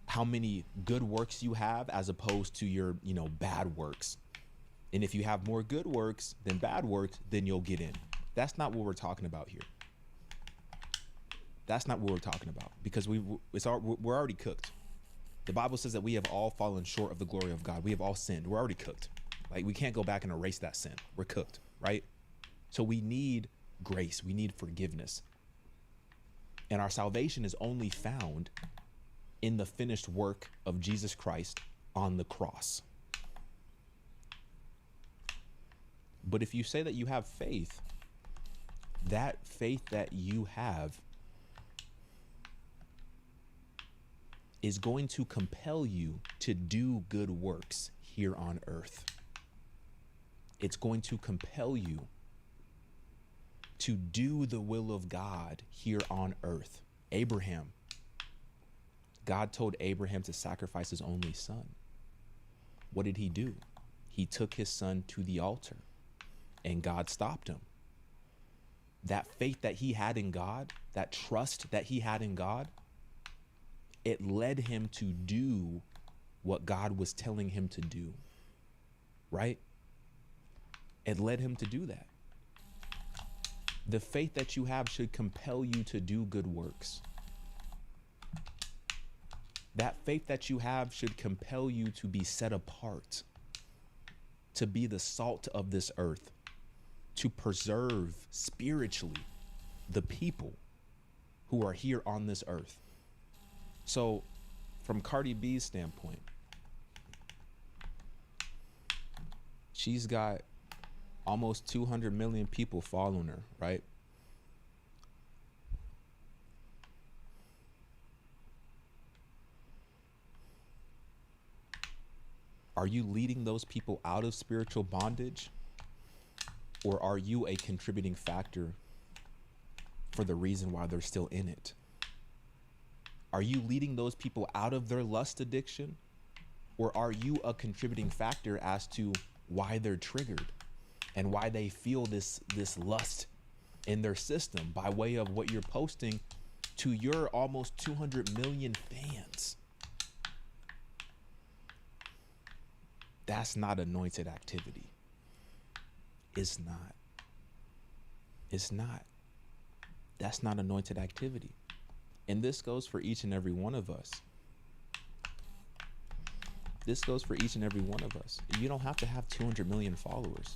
Speaker 3: how many good works you have as opposed to your, you know, bad works. And if you have more good works than bad works, then you'll get in. That's not what we're talking about here. That's not what we're talking about, because we're already cooked. The Bible says that we have all fallen short of the glory of God. We have all sinned. We're already cooked. Like, we can't go back and erase that sin. We're cooked, right? So we need grace. We need forgiveness. And our salvation is only found in the finished work of Jesus Christ on the cross. But if you say that you have faith, that faith that you have is going to compel you to do good works here on earth. It's going to compel you to do the will of God here on earth. Abraham, God told Abraham to sacrifice his only son. What did he do? He took his son to the altar, and God stopped him. That faith that he had in God, that trust that he had in God, it led him to do what God was telling him to do, right? It led him to do that. The faith that you have should compel you to do good works. That faith that you have should compel you to be set apart, to be the salt of this earth, to preserve spiritually the people who are here on this earth. So from Cardi B's standpoint, she's got almost 200 million people following her, right? Are you leading those people out of spiritual bondage? Or are you a contributing factor for the reason why they're still in it? Are you leading those people out of their lust addiction? Or are you a contributing factor as to why they're triggered and why they feel this lust in their system by way of what you're posting to your almost 200 million fans? That's not anointed activity. It's not. It's not. That's not anointed activity. And this goes for each and every one of us. This goes for each and every one of us. You don't have to have 200 million followers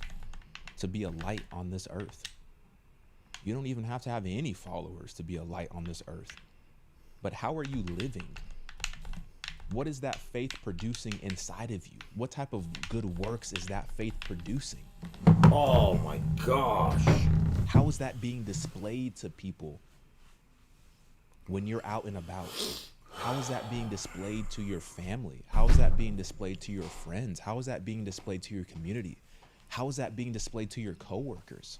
Speaker 3: to be a light on this earth. You don't even have to have any followers to be a light on this earth. But how are you living? What is that faith producing inside of you? What type of good works is that faith producing?
Speaker 1: Oh my gosh.
Speaker 3: How is that being displayed to people when you're out and about? How is that being displayed to your family? How is that being displayed to your friends? How is that being displayed to your community? How is that being displayed to your coworkers?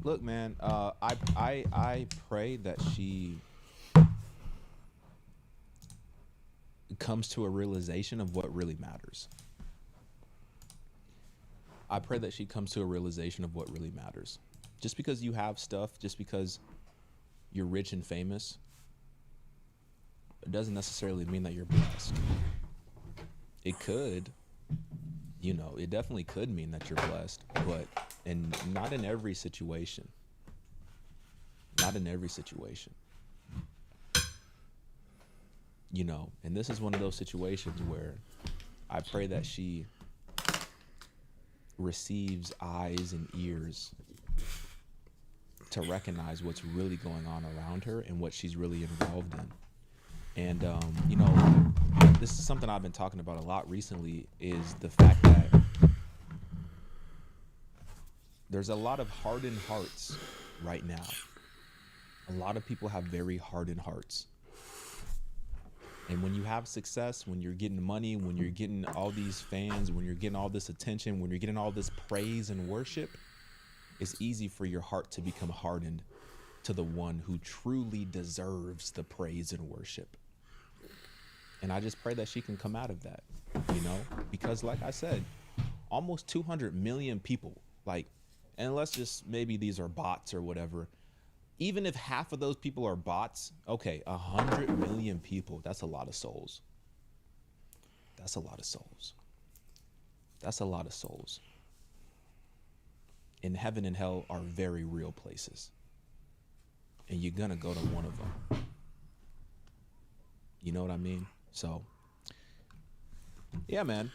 Speaker 3: Look, man, I pray that she comes to a realization of what really matters. I pray that she comes to a realization of what really matters. Just because you have stuff, just because you're rich and famous, it doesn't necessarily mean that you're blessed. It could, you know, it definitely could mean that you're blessed, but not in every situation. Not in every situation. You know, and this is one of those situations where I pray that she receives eyes and ears to recognize what's really going on around her and what she's really involved in. And, you know, this is something I've been talking about a lot recently, is the fact that there's a lot of hardened hearts right now. A lot of people have very hardened hearts. And when you have success, when you're getting money, when you're getting all these fans, when you're getting all this attention, when you're getting all this praise and worship, it's easy for your heart to become hardened to the one who truly deserves the praise and worship. And I just pray that she can come out of that, you know, because like I said, almost 200 million people, like, and let's just, maybe these are bots or whatever. Even if half of those people are bots, okay, 100 million people, that's a lot of souls. That's a lot of souls. That's a lot of souls. And heaven and hell are very real places. And you're gonna go to one of them. You know what I mean? So, yeah, man.